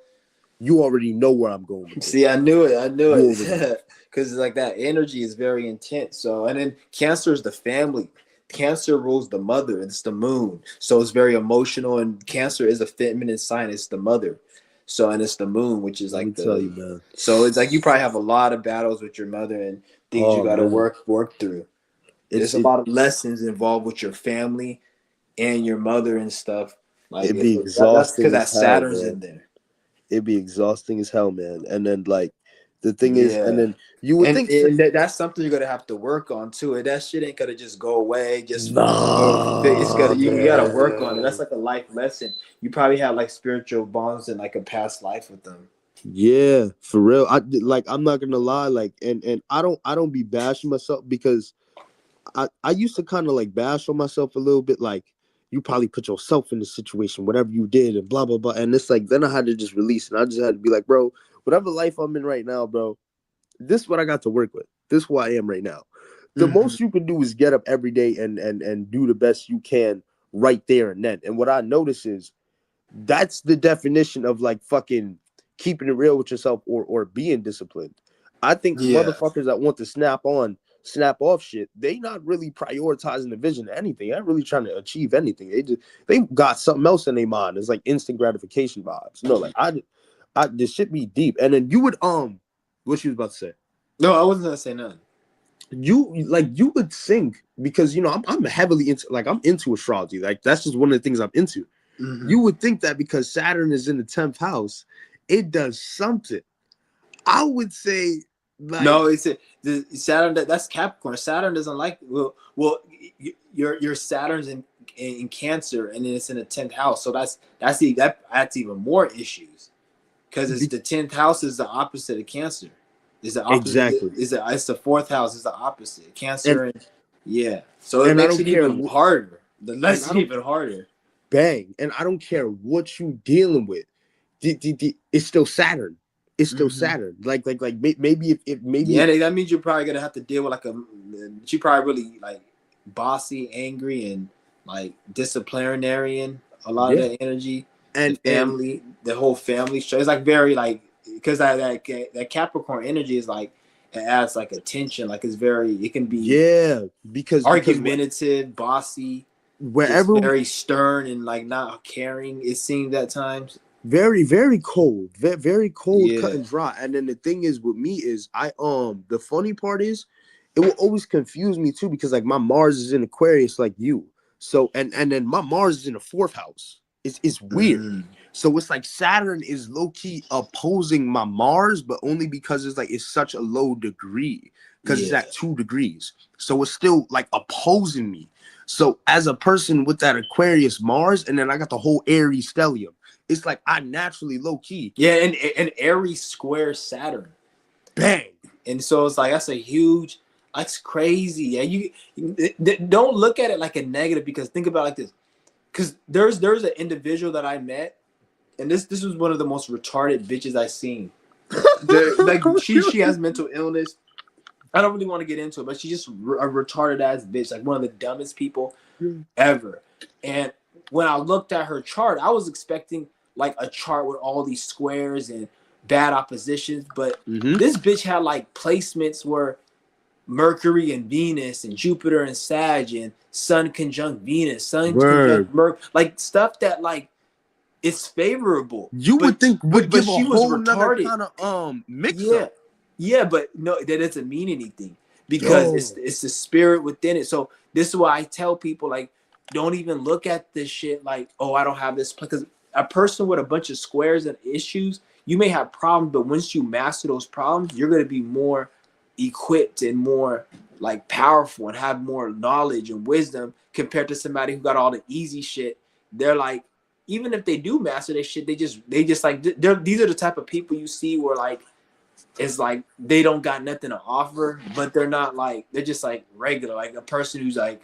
you already know where I'm going with See, this. I knew it. I knew You already know. it. Because like that energy is very intense. So, and then Cancer is the family. Cancer rules the mother. It's the moon. So it's very emotional. And Cancer is a feminine sign. It's the mother. So, and it's the moon, which is Let me like tell the. you, man. So it's like you probably have a lot of battles with your mother and things you Oh got to man, work through. There's it's a it lot of lessons involved with your family and your mother and stuff. Like it be that's because exhausting that as hell, Saturn's in man. there. It'd be exhausting as hell, man. And then like the thing is, and Yeah. then you would And, think, that's something you're gonna have to work on too. And that shit ain't gonna just go away. Just it's gotta nah, you gotta work on it. That's man. like a life lesson. You probably have like spiritual bonds in like a past life with them. Yeah, for real. I'm not gonna lie, like, and I don't be bashing myself because I used to kind of like bash on myself a little bit, like you probably put yourself in the situation, whatever you did, and blah blah blah. And it's like then I had to just release, and I just had to be like, bro, whatever life I'm in right now, bro, this is what I got to work with. This is who I am right now. The Mm-hmm. most you can do is get up every day and do the best you can right there and then. And what I notice is that's the definition of like fucking keeping it real with yourself or being disciplined. I think Yeah. motherfuckers that want to snap off shit, they not really prioritizing the vision of anything. They're not really trying to achieve anything. They got something else in their mind. It's like instant gratification vibes. No, like I this shit be deep. And then you would what you was about to say. No, I wasn't gonna say none. You would think because you know I'm heavily into like I'm into astrology. Like that's just one of the things I'm into. Mm-hmm. You would think that because Saturn is in the 10th house, it does something. I would say, like, No, the Saturn. That's Capricorn. Saturn doesn't like. Well, your Saturn's in Cancer, and then it's in the 10th house. So that's even more issues, because it's the 10th house is the opposite of Cancer. It's the opposite. Exactly. It's the 4th house is the opposite. Cancer and yeah. So it and I makes don't it care even wh- harder. The less and I don't- even harder. Bang. And I don't care what you dealing with. It's still Saturn. It's still Saturn. Like maybe if maybe Yeah, that means you're probably gonna have to deal with like she probably really like bossy, angry, and like disciplinarian. A lot of that energy and the family, the whole family show. It's like very like, because that Capricorn energy is like, it adds like attention. Like it can be because argumentative, bossy, wherever just very stern and like not caring. It seems at times. Very, very cold, very cold, cut and dry. And then the thing is with me is the funny part is it will always confuse me too, because like my Mars is in Aquarius like you. So and then my Mars is in the 4th house. It's weird. So it's like Saturn is low-key opposing my Mars, but only because it's such a low degree, because it's at 2 degrees. So it's still like opposing me. So as a person with that Aquarius Mars, and then I got the whole Aries stellium, it's like I naturally low key. Yeah, and Aries square Saturn. Bang. And so it's like that's crazy. Yeah, you don't look at it like a negative, because think about it like this. Because there's an individual that I met, and this was one of the most retarded bitches I've seen. Like she has mental illness. I don't really want to get into it, but she's just a retarded ass bitch, like one of the dumbest people ever. And when I looked at her chart, I was expecting like a chart with all these squares and bad oppositions, but this bitch had like placements where Mercury and Venus and Jupiter and Sag and Sun conjunct Venus, Sun conjunct Mercury, like stuff that like it's favorable. You would think would give she a was whole retarded. Kind of mix up. Yeah, but no, that doesn't mean anything, because it's the spirit within it. So this is why I tell people, like, don't even look at this shit like, oh, I don't have this, because a person with a bunch of squares and issues, you may have problems, but once you master those problems, you're going to be more equipped and more like powerful and have more knowledge and wisdom compared to somebody who got all the easy shit. They're like, even if they do master their shit, they just like, these are the type of people you see where like, it's like they don't got nothing to offer, but they're not like, they're just like regular, like a person who's like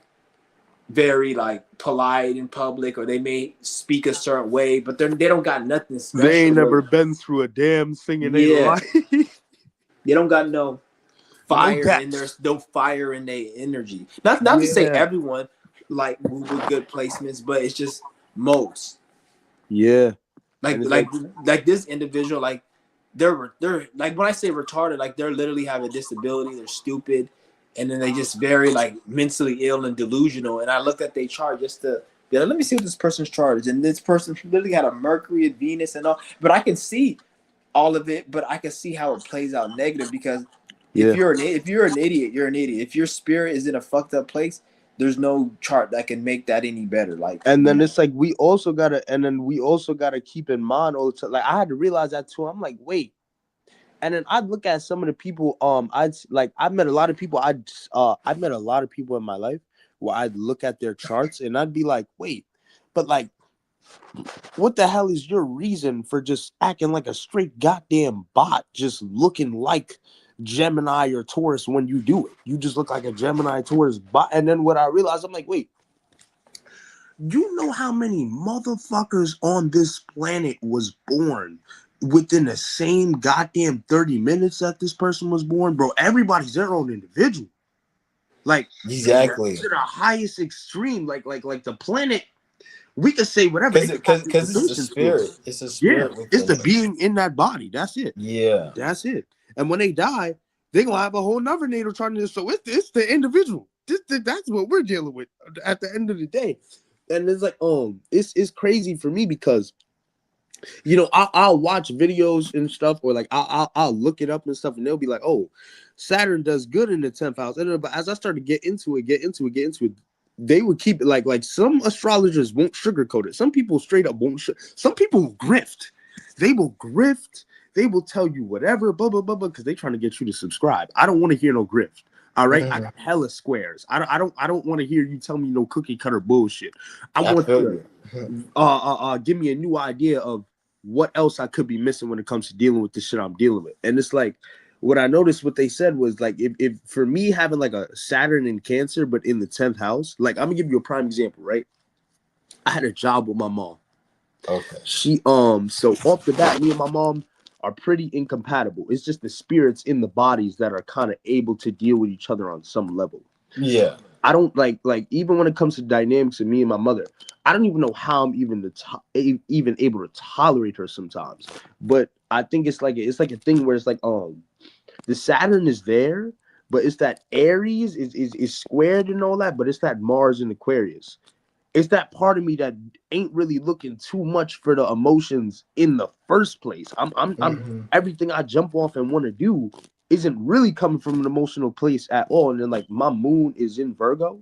very like polite in public, or they may speak a certain way, but they don't got nothing special. They ain't never been through a damn thing in their life. They don't got no fire in their fire in their energy. Not to say everyone like with good placements, but it's just most. Yeah. Like this individual, like they're like, when I say retarded, like they're literally have a disability, they're stupid, and then they just very like mentally ill and delusional. And I looked at their chart just to be like, let me see what this person's chart is. And this person literally had a Mercury and Venus and all, but I can see all of it, but I can see how it plays out negative, because if you're an idiot, you're an idiot. If your spirit is in a fucked up place, there's no chart that can make that any better. Like, and then it's like we also gotta keep in mind all the time. Like I had to realize that too. I'm like, wait. And then I'd look at some of the people. I've met a lot of people. I've met a lot of people in my life where I'd look at their charts and I'd be like, wait, but like, what the hell is your reason for just acting like a straight goddamn bot, just looking like Gemini or Taurus when you do it? You just look like a Gemini Taurus bot. And then what I realized, I'm like, wait, you know how many motherfuckers on this planet was born within the same goddamn 30 minutes that this person was born? Bro, everybody's their own individual. Like, exactly, to the highest extreme. Like the planet, we could say whatever, because it's a spirit. It's a spirit. Yeah, it's the being in that body. That's it. Yeah, that's it. And when they die, they're gonna have a whole nother natal chart. So it's the individual. That's what we're dealing with at the end of the day. And it's like, it's crazy for me, because, you know, I'll watch videos and stuff, or like I'll look it up and stuff, and they'll be like, oh, Saturn does good in the 10th house. But as I started to get into it, they would keep it like some astrologers won't sugarcoat it. Some people straight up won't. Some people grift. They will grift. They will tell you whatever, blah, blah, blah, blah, because they're trying to get you to subscribe. I don't want to hear no grift. All right, I Mhm. got hella squares. I don't want to hear you tell me no cookie cutter bullshit. I I want feel you you. to give me a new idea of what else I could be missing when it comes to dealing with the shit I'm dealing with. And it's like what I noticed what they said was like if for me having like a Saturn in Cancer but in the 10th house, like I'm gonna give you a prime example, right? I had a job with my mom. Okay. She so off the bat, me and my mom are pretty incompatible. It's just the spirits in the bodies that are kind of able to deal with each other on some level. Yeah. I don't like even when it comes to dynamics of me and my mother, I don't even know how I'm even able to tolerate her sometimes. But I think it's like a thing where it's like the Saturn is there, but it's that Aries is squared and all that, but it's that Mars in Aquarius. It's that part of me that ain't really looking too much for the emotions in the first place. I'm Hmm. everything I jump off and want to do isn't really coming from an emotional place at all. And then like my moon is in Virgo,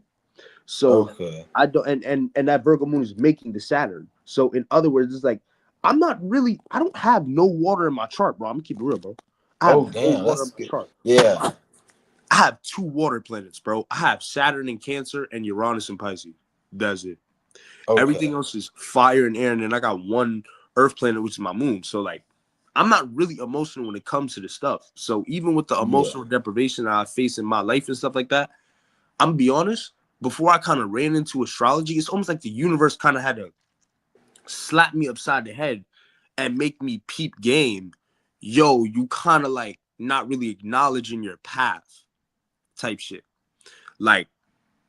so Okay. I don't and that Virgo moon is making the Saturn. So in other words, it's like I don't have no water in my chart, bro. I'm gonna keep it real, bro. I have Oh no damn, water in that's my good. chart. Yeah. I have 2 water planets, bro. I have Saturn in Cancer and Uranus in Pisces. That's it. Everything Okay. else is fire and air, and then I got 1 Earth planet, which is my moon. So like, I'm not really emotional when it comes to this stuff. So even with the Yeah. emotional deprivation that I face in my life and stuff like that, I'm gonna be honest. Before I kind of ran into astrology, it's almost like the universe kind of had to slap me upside the head and make me peep game. Yo, you kind of like not really acknowledging your path, type shit. Like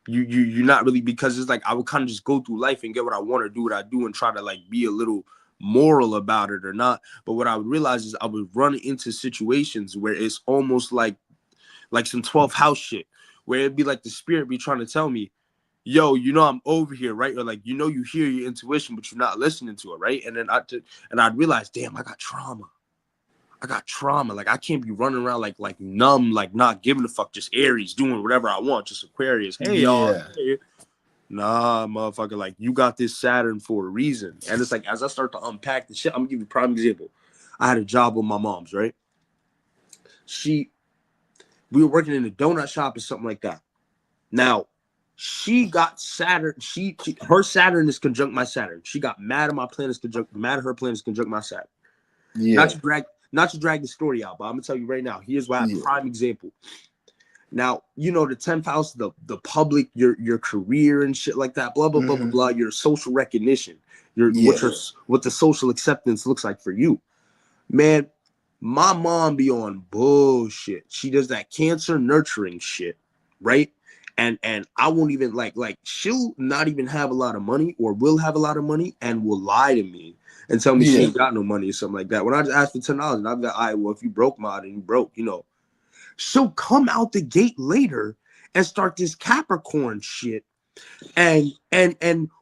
you're not really, because it's like I would kind of just go through life and get what I want to do what I do and try to like be a little moral about it or not. But what I would realize is I would run into situations where it's almost like some 12th house shit, where it'd be like the spirit be trying to tell me, yo, I'm over here, right? Or like, you hear your intuition, but you're not listening to it, right? And then I'd realize, damn, I got trauma. I got trauma. Like I can't be running around like numb, like not giving a fuck, just Aries, doing whatever I want, just Aquarius. Hey y'all. Yeah. Hey. Nah, motherfucker, like you got this Saturn for a reason. And it's like as I start to unpack the shit, I'm gonna give you a prime example. I had a job with my mom's, right? We were working in a donut shop or something like that. Now, she got Saturn. Her Saturn is conjunct my Saturn. She got mad at my planets conjunct, mad at her planets conjunct my Saturn. Not Yeah. to drag, not to drag the story out, but I'm gonna tell you right now. Here's why. Yeah. Prime example. Now, the 10th house, the public, your career and shit like that, blah blah blah blah Hmm. blah. Your social recognition, Yeah. what the social acceptance looks like for you, man. My mom be on bullshit. She does that Cancer nurturing shit, right? And I won't even like she'll not even have a lot of money or will have a lot of money and will lie to me and tell me she Yeah. ain't got no money or something like that. When I just ask for $10, and I'll be like, all right, well, if you broke, ma, then you broke. She'll come out the gate later and start this Capricorn shit and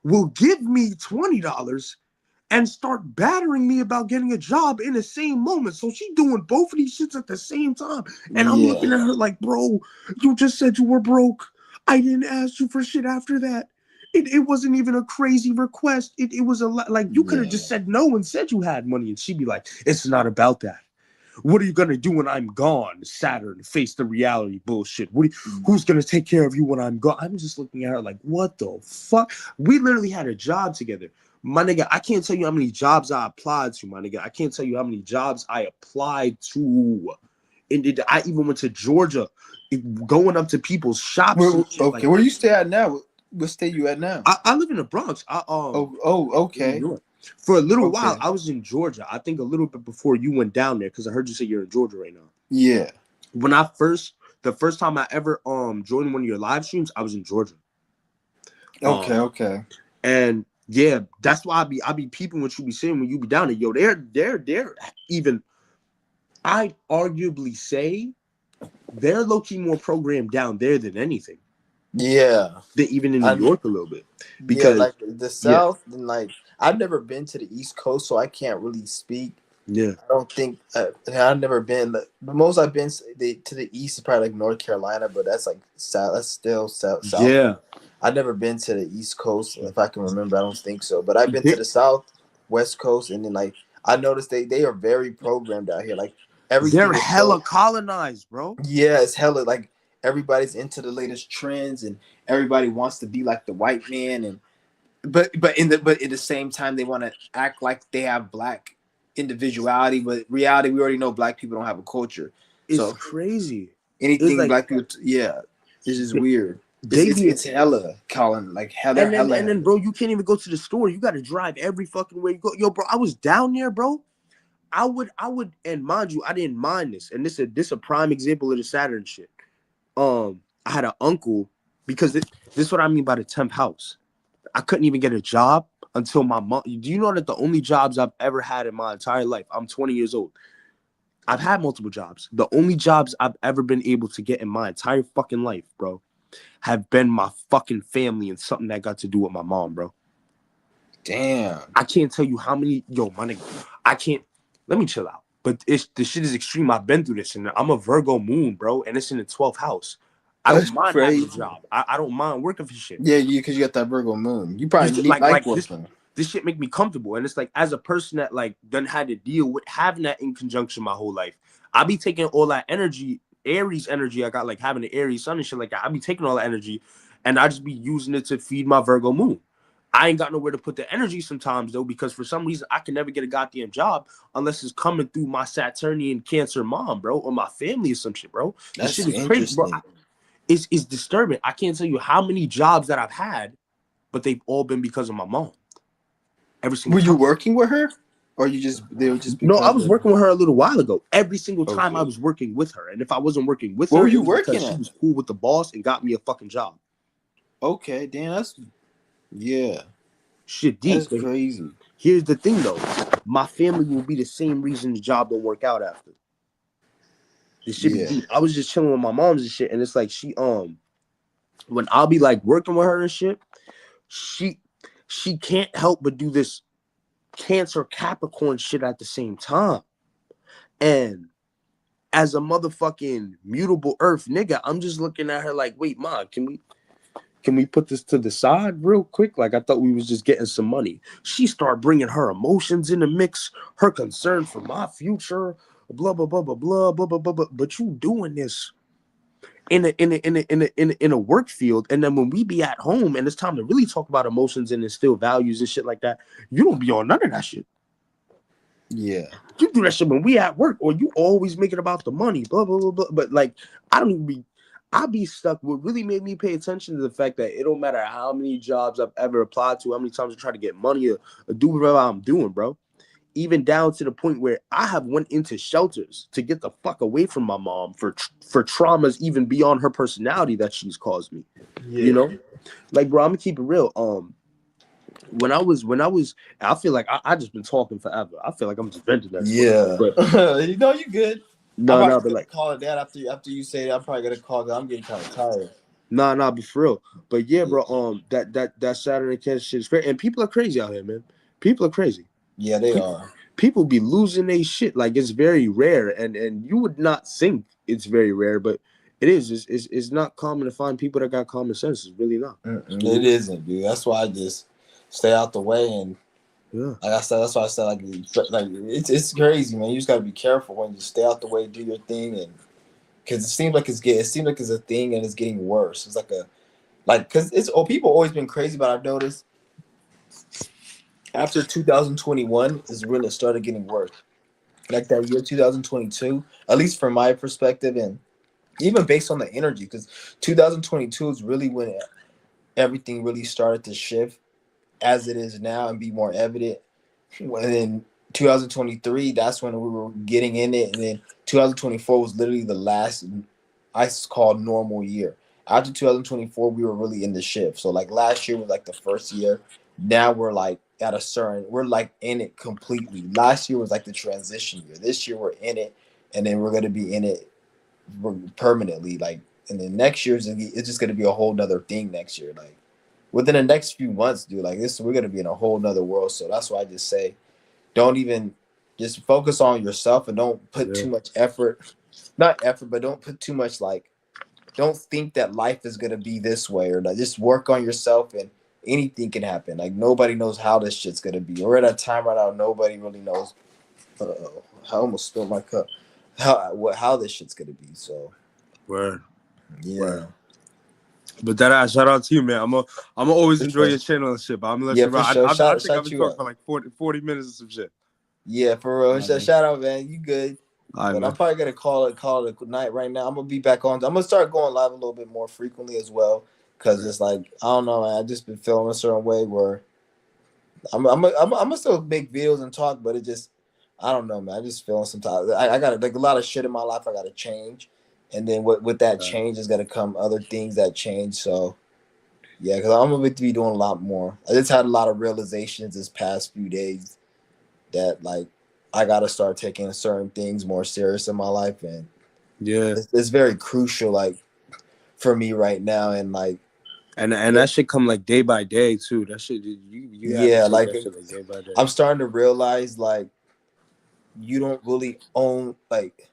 will give me $20 and start battering me about getting a job in the same moment. So she doing both of these shits at the same time. And I'm looking Yeah. at her like, bro, you just said you were broke. I didn't ask you for shit after that. It wasn't even a crazy request. It was a lot, like you could have just Yeah. said no and said you had money. And she'd be like, it's not about that. What are you gonna do when I'm gone? Saturn, face the reality bullshit. Who's gonna take care of you when I'm gone? I'm just looking at her like, what the fuck? We literally had a job together. My nigga, I can't tell you how many jobs I applied to, my nigga. I can't tell you how many jobs I applied to. And I even went to Georgia, going up to people's shops and shit Okay. like Where that. you stay at now? What state you at now? I live in the Bronx. Oh. Oh. In New Okay. York. For a little while, Okay. I was in Georgia. I think a little bit before you went down there, because I heard you say you're in Georgia right now. Yeah. When the first time I ever joined one of your live streams, I was in Georgia. Okay. Um Okay. and yeah, that's why I be peeping what you be saying when you be down there. Yo, they're even, I'd arguably say they're low-key more programmed down there than anything. Yeah. Than even in New I York a little bit. Yeah, Because like the yeah, South, and like I've never been to the East Coast, so I can't really speak. yeah. I don't think I've never been. The most I've been to the East is probably like North Carolina, but that's like South. That's still South. Yeah. I've never been to the East Coast, if I can remember. I don't think so, but I've been to They- the South, West Coast, and then like I noticed they are very programmed out here. Like everything They're is so hella colonized, bro. yeah, it's hella like everybody's into the latest trends and everybody wants to be like the white man, and but at the same time they want to act like they have black individuality, but reality we already know black people don't have a culture. It's So crazy. It's anything like black people, yeah, it's just they, weird. It's they it's, be it's hella, Colin, like hella and hella. then bro, you can't even go to the store. You got to drive every fucking way you go. Yo, bro, I was down there, bro. I would, and mind you, I didn't mind this. And this a prime example of the Saturn shit. I had an uncle because this is what I mean by the temp house. I couldn't even get a job until my mom. Do you know that the only jobs I've ever had in my entire life? I'm 20 years old. I've had multiple jobs. The only jobs I've ever been able to get in my entire fucking life, bro, have been my fucking family and something that got to do with my mom, bro. Damn. I can't tell you how many. Yo, my nigga, I can't. Let me chill out. But the shit is extreme. I've been through this, and I'm a Virgo moon, bro, and it's in the 12th house. I That's don't mind having a crazy. job. I don't mind working for shit. Yeah, because you got that Virgo moon. You probably This, need like this working. this shit make me comfortable, and it's like as a person that like done had to deal with having that in conjunction my whole life, I be taking all that energy, Aries energy. I got like having the Aries sun and shit like that. I be taking all that energy, and I just be using it to feed my Virgo moon. I ain't got nowhere to put the energy sometimes though, because for some reason I can never get a goddamn job unless it's coming through my Saturnian Cancer mom, bro, or my family or some shit, bro. This That's shit is crazy, bro. interesting. It's disturbing. I can't tell you how many jobs that I've had, but they've all been because of my mom. Every single Were you time. working with her, or they were just No, I because was of? working with her a little while ago. Every single time I Okay. was working with her. And if I wasn't working with Where her, were it you was because working she at? was cool with the boss and got me a fucking job. Okay, damn, yeah, Shit that's deep. But crazy. here's the thing though. My family will be the same reason the job don't work out after. This shit be Yeah, deep. I was just chilling with my mom's and shit, and it's like she when I'll be like working with her and shit, she can't help but do this Cancer Capricorn shit at the same time. And as a motherfucking mutable earth nigga, I'm just looking at her like, wait, ma, can we put this to the side real quick? Like I thought we was just getting some money. She started bringing her emotions in the mix, her concern for my future, blah blah blah blah blah blah blah blah. blah. But you doing this in a work field, and then when we be at home and it's time to really talk about emotions and instill values and shit like that, you don't be on none of that shit. yeah, You do that shit when we at work, or you always make it about the money, blah blah blah blah. But like, I don't even be. I be stuck. What really made me pay attention to the fact that it don't matter how many jobs I've ever applied to, how many times I try to get money or do whatever I'm doing, bro. Even down to the point where I have went into shelters to get the fuck away from my mom for traumas even beyond her personality that she's caused me. You yeah, know, like bro, I'm gonna keep it real. When I was, I feel like I just been talking forever. I feel like I'm just venting that shit. yeah. But You know, you good. I'm no, probably but gonna like, call it that after you say that. I'm probably gonna call that. I'm getting kind of tired. but for real. But yeah, Yeah, bro, that Saturday Kansas shit is great, and people are crazy out here, man. People are crazy. yeah, they are. People be losing their shit. Like it's very rare, and you would not think it's very rare, but it is. It's not common to find people that got common sense. It's really not. It's really It not. isn't, dude. That's why I just stay out the way, and Yeah. like I said, that's why I said like it's crazy, man. You just gotta be careful when you stay out the way, do your thing, and because it seems like it's a thing and it's getting worse. It's like because people always been crazy, but I've noticed after 2021 is when it started getting worse. Like that year 2022, at least from my perspective, and even based on the energy, because 2022 is really when everything really started to shift as it is now and be more evident. When in 2023, that's when we were getting in it, and then 2024 was literally the last I call normal year. After 2024, we were really in the shift. So like last year was like the first year. Now we're like we're like in it completely. Last year was like the transition year. This year we're in it, and then we're gonna be in it permanently. Like, and then next year it's just gonna be a whole nother thing next year. Like within the next few months, dude. Like this, we're gonna be in a whole nother world. So that's why I just say, don't even just focus on yourself and don't put Yeah. too much effort. Not effort, but don't put too much like. Don't think that life is gonna be this way, or like, just work on yourself and anything can happen. Like nobody knows how this shit's gonna be. We're at a time right now nobody really knows. I almost spilled my cup. How this shit's gonna be. So Word. Yeah. But that shout out to you, man. I'm always For enjoy sure. your channel and shit. But I'm gonna let Yeah, you for ride. sure. I Shout think I've been you talking out. for like 40 minutes or some shit. Yeah, for real. All right, man. Shout out, man. You good? All right, But man. I'm probably gonna call it a night right now. I'm gonna be back on. I'm gonna start going live a little bit more frequently as well, because it's like I don't know, man. I just been feeling a certain way where I'm gonna still make videos and talk, but it just I don't know, man. I just feeling sometimes I got like a lot of shit in my life I gotta change, and then with that change is gonna come other things that change. So yeah, because I'm gonna be doing a lot more. I just had a lot of realizations this past few days that like I gotta start taking certain things more serious in my life, and Yeah. it's very crucial, like for me right now, and like And that shit come like day by day too. That shit you have to yeah, take like that shit like day by day. I'm starting to realize like you don't really own like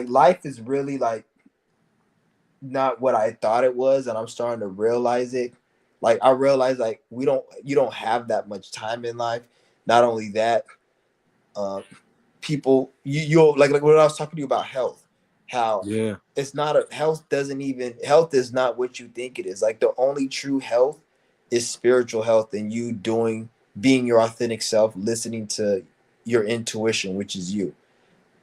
life is really like not what I thought it was, and I'm starting to realize it. Like I realize like you don't have that much time in life. Not only that, uh, people you'll like when I was talking to you about health, how Yeah. it's not a health doesn't even health is not what you think it is. Like the only true health is spiritual health, and you being your authentic self, listening to your intuition, which is you.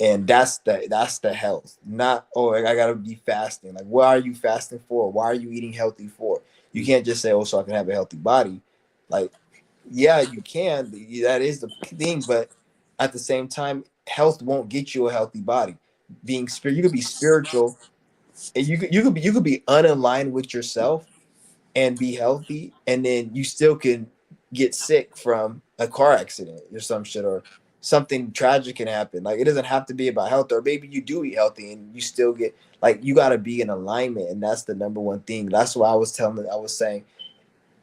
And that's the health. Not I gotta be fasting. Like what are you fasting for? Why are you eating healthy for? You can't just say, oh, so I can have a healthy body. Like, yeah, you can. That is the thing, but at the same time, health won't get you a healthy body. Being spirit, you could be spiritual, and you could be unaligned with yourself and be healthy, and then you still can get sick from a car accident or some shit, or something tragic can happen. Like it doesn't have to be about health, or maybe you do eat healthy and you still get like you got to be in alignment, and that's the number one thing. That's why I was saying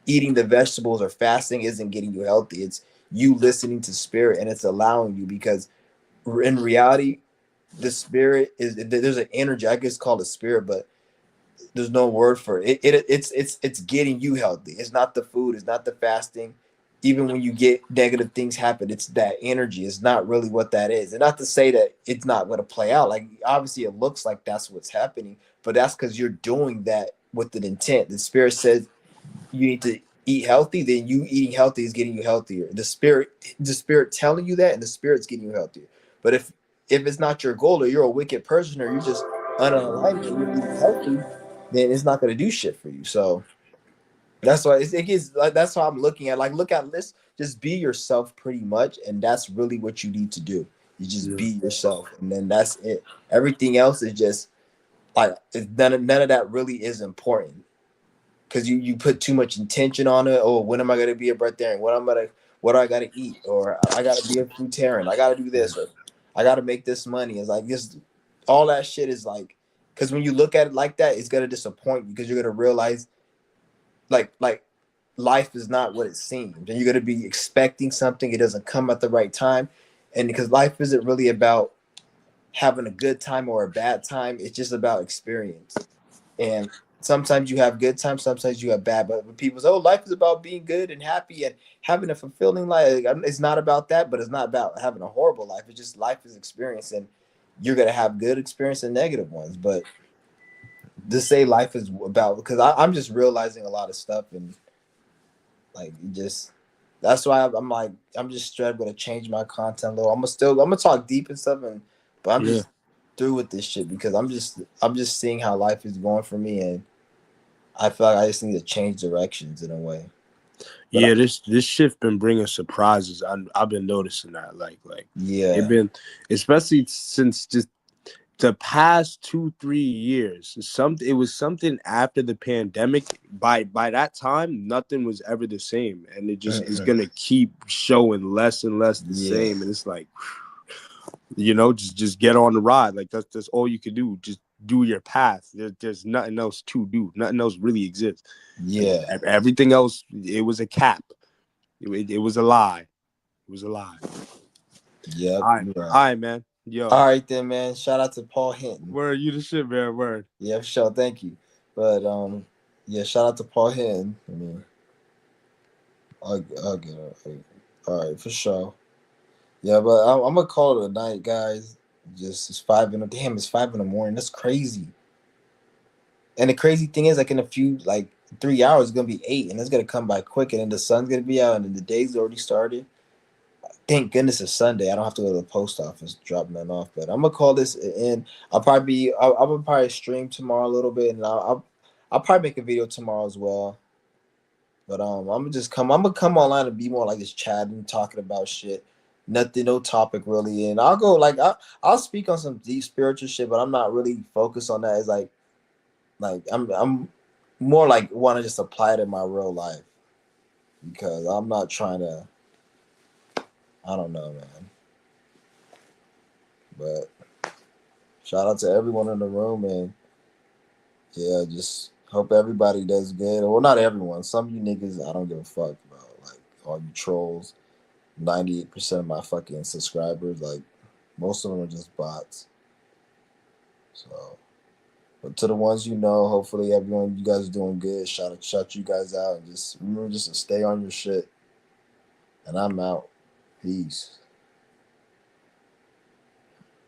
eating the vegetables or fasting isn't getting you healthy. It's you listening to spirit, and it's allowing you, because in reality, the spirit is there's an energy. I guess called a spirit, but there's no word for it. It's getting you healthy. It's not the food. It's not the fasting. Even when you get negative things happen, it's that energy. It's not really what that is. And not to say that it's not going to play out. Like obviously, it looks like that's what's happening, but that's because you're doing that with an intent. The spirit says you need to eat healthy. Then you eating healthy is getting you healthier. The spirit telling you that, and the spirit's getting you healthier. But if it's not your goal, or you're a wicked person, or you're just unaligned and you're eating healthy, then it's not going to do shit for you. So that's why it gets like that's how I'm looking at. Like, look at this. Just be yourself, pretty much, and that's really what you need to do. You just be yourself, and then that's it. Everything else is just like none of that really is important, because you put too much intention on it. Oh, when am I gonna be a breatharian? What do I gotta eat? Or I gotta be a fruitarian. I gotta do this, or I gotta make this money. It's like this, all that shit is like, because when you look at it like that, it's gonna disappoint you, because you're gonna realize like life is not what it seems, and you're gonna be expecting something, it doesn't come at the right time, and because life isn't really about having a good time or a bad time, it's just about experience. And sometimes you have good times, sometimes you have bad. But when people say, "Oh, life is about being good and happy and having a fulfilling life," it's not about that. But it's not about having a horrible life. It's just life is experience, and you're gonna have good experience and negative ones. But to say life is about, because I'm just realizing a lot of stuff, and like just that's why I'm like I'm just straight gonna change my content a little. I'm gonna talk deep and stuff, and but I'm just through with this shit, because I'm just seeing how life is going for me, and I feel like I just need to change directions in a way. But Yeah, this shift been bringing surprises. I've been noticing that, like yeah, it been, especially since just the past 2-3 years. It was something after the pandemic. By that time, nothing was ever the same, and it just is gonna keep showing less and less the same. And it's like, just get on the ride. Like that's all you can do. Just do your path. There's nothing else to do. Nothing else really exists. yeah, Like, everything else, it was a cap. It was a lie. It was a lie. yep. All right, man. Yo. All right then, man. Shout out to Paul Hinton. Word, you the shit, man. Word. Yeah, for sure. Thank you. But yeah, shout out to Paul Hinton. I mean, I'll get it. All right, for sure. Yeah, but I'm gonna call it a night, guys. Just it's 5 in the morning. That's crazy. And the crazy thing is, like in a few, like 3 hours, it's gonna be 8, and it's gonna come by quick, and then the sun's gonna be out, and then the day's already started. Thank goodness it's Sunday. I don't have to go to the post office to drop nothing off. But I'm gonna call this in. I'll probably stream tomorrow a little bit, and I'll probably make a video tomorrow as well. But I'm gonna come online and be more like just chatting, talking about shit. Nothing, no topic really. And I'll go like I'll speak on some deep spiritual shit, but I'm not really focused on that. It's like I'm more like want to just apply it in my real life because I'm not trying to. I don't know, man. But shout out to everyone in the room, and yeah, just hope everybody does good. Well, not everyone. Some of you niggas, I don't give a fuck about. Like all you trolls. 98% of my fucking subscribers, like most of them are just bots. So, but to the ones you know, hopefully everyone, you guys are doing good. Shout you guys out, and just remember just to stay on your shit. And I'm out. Peace.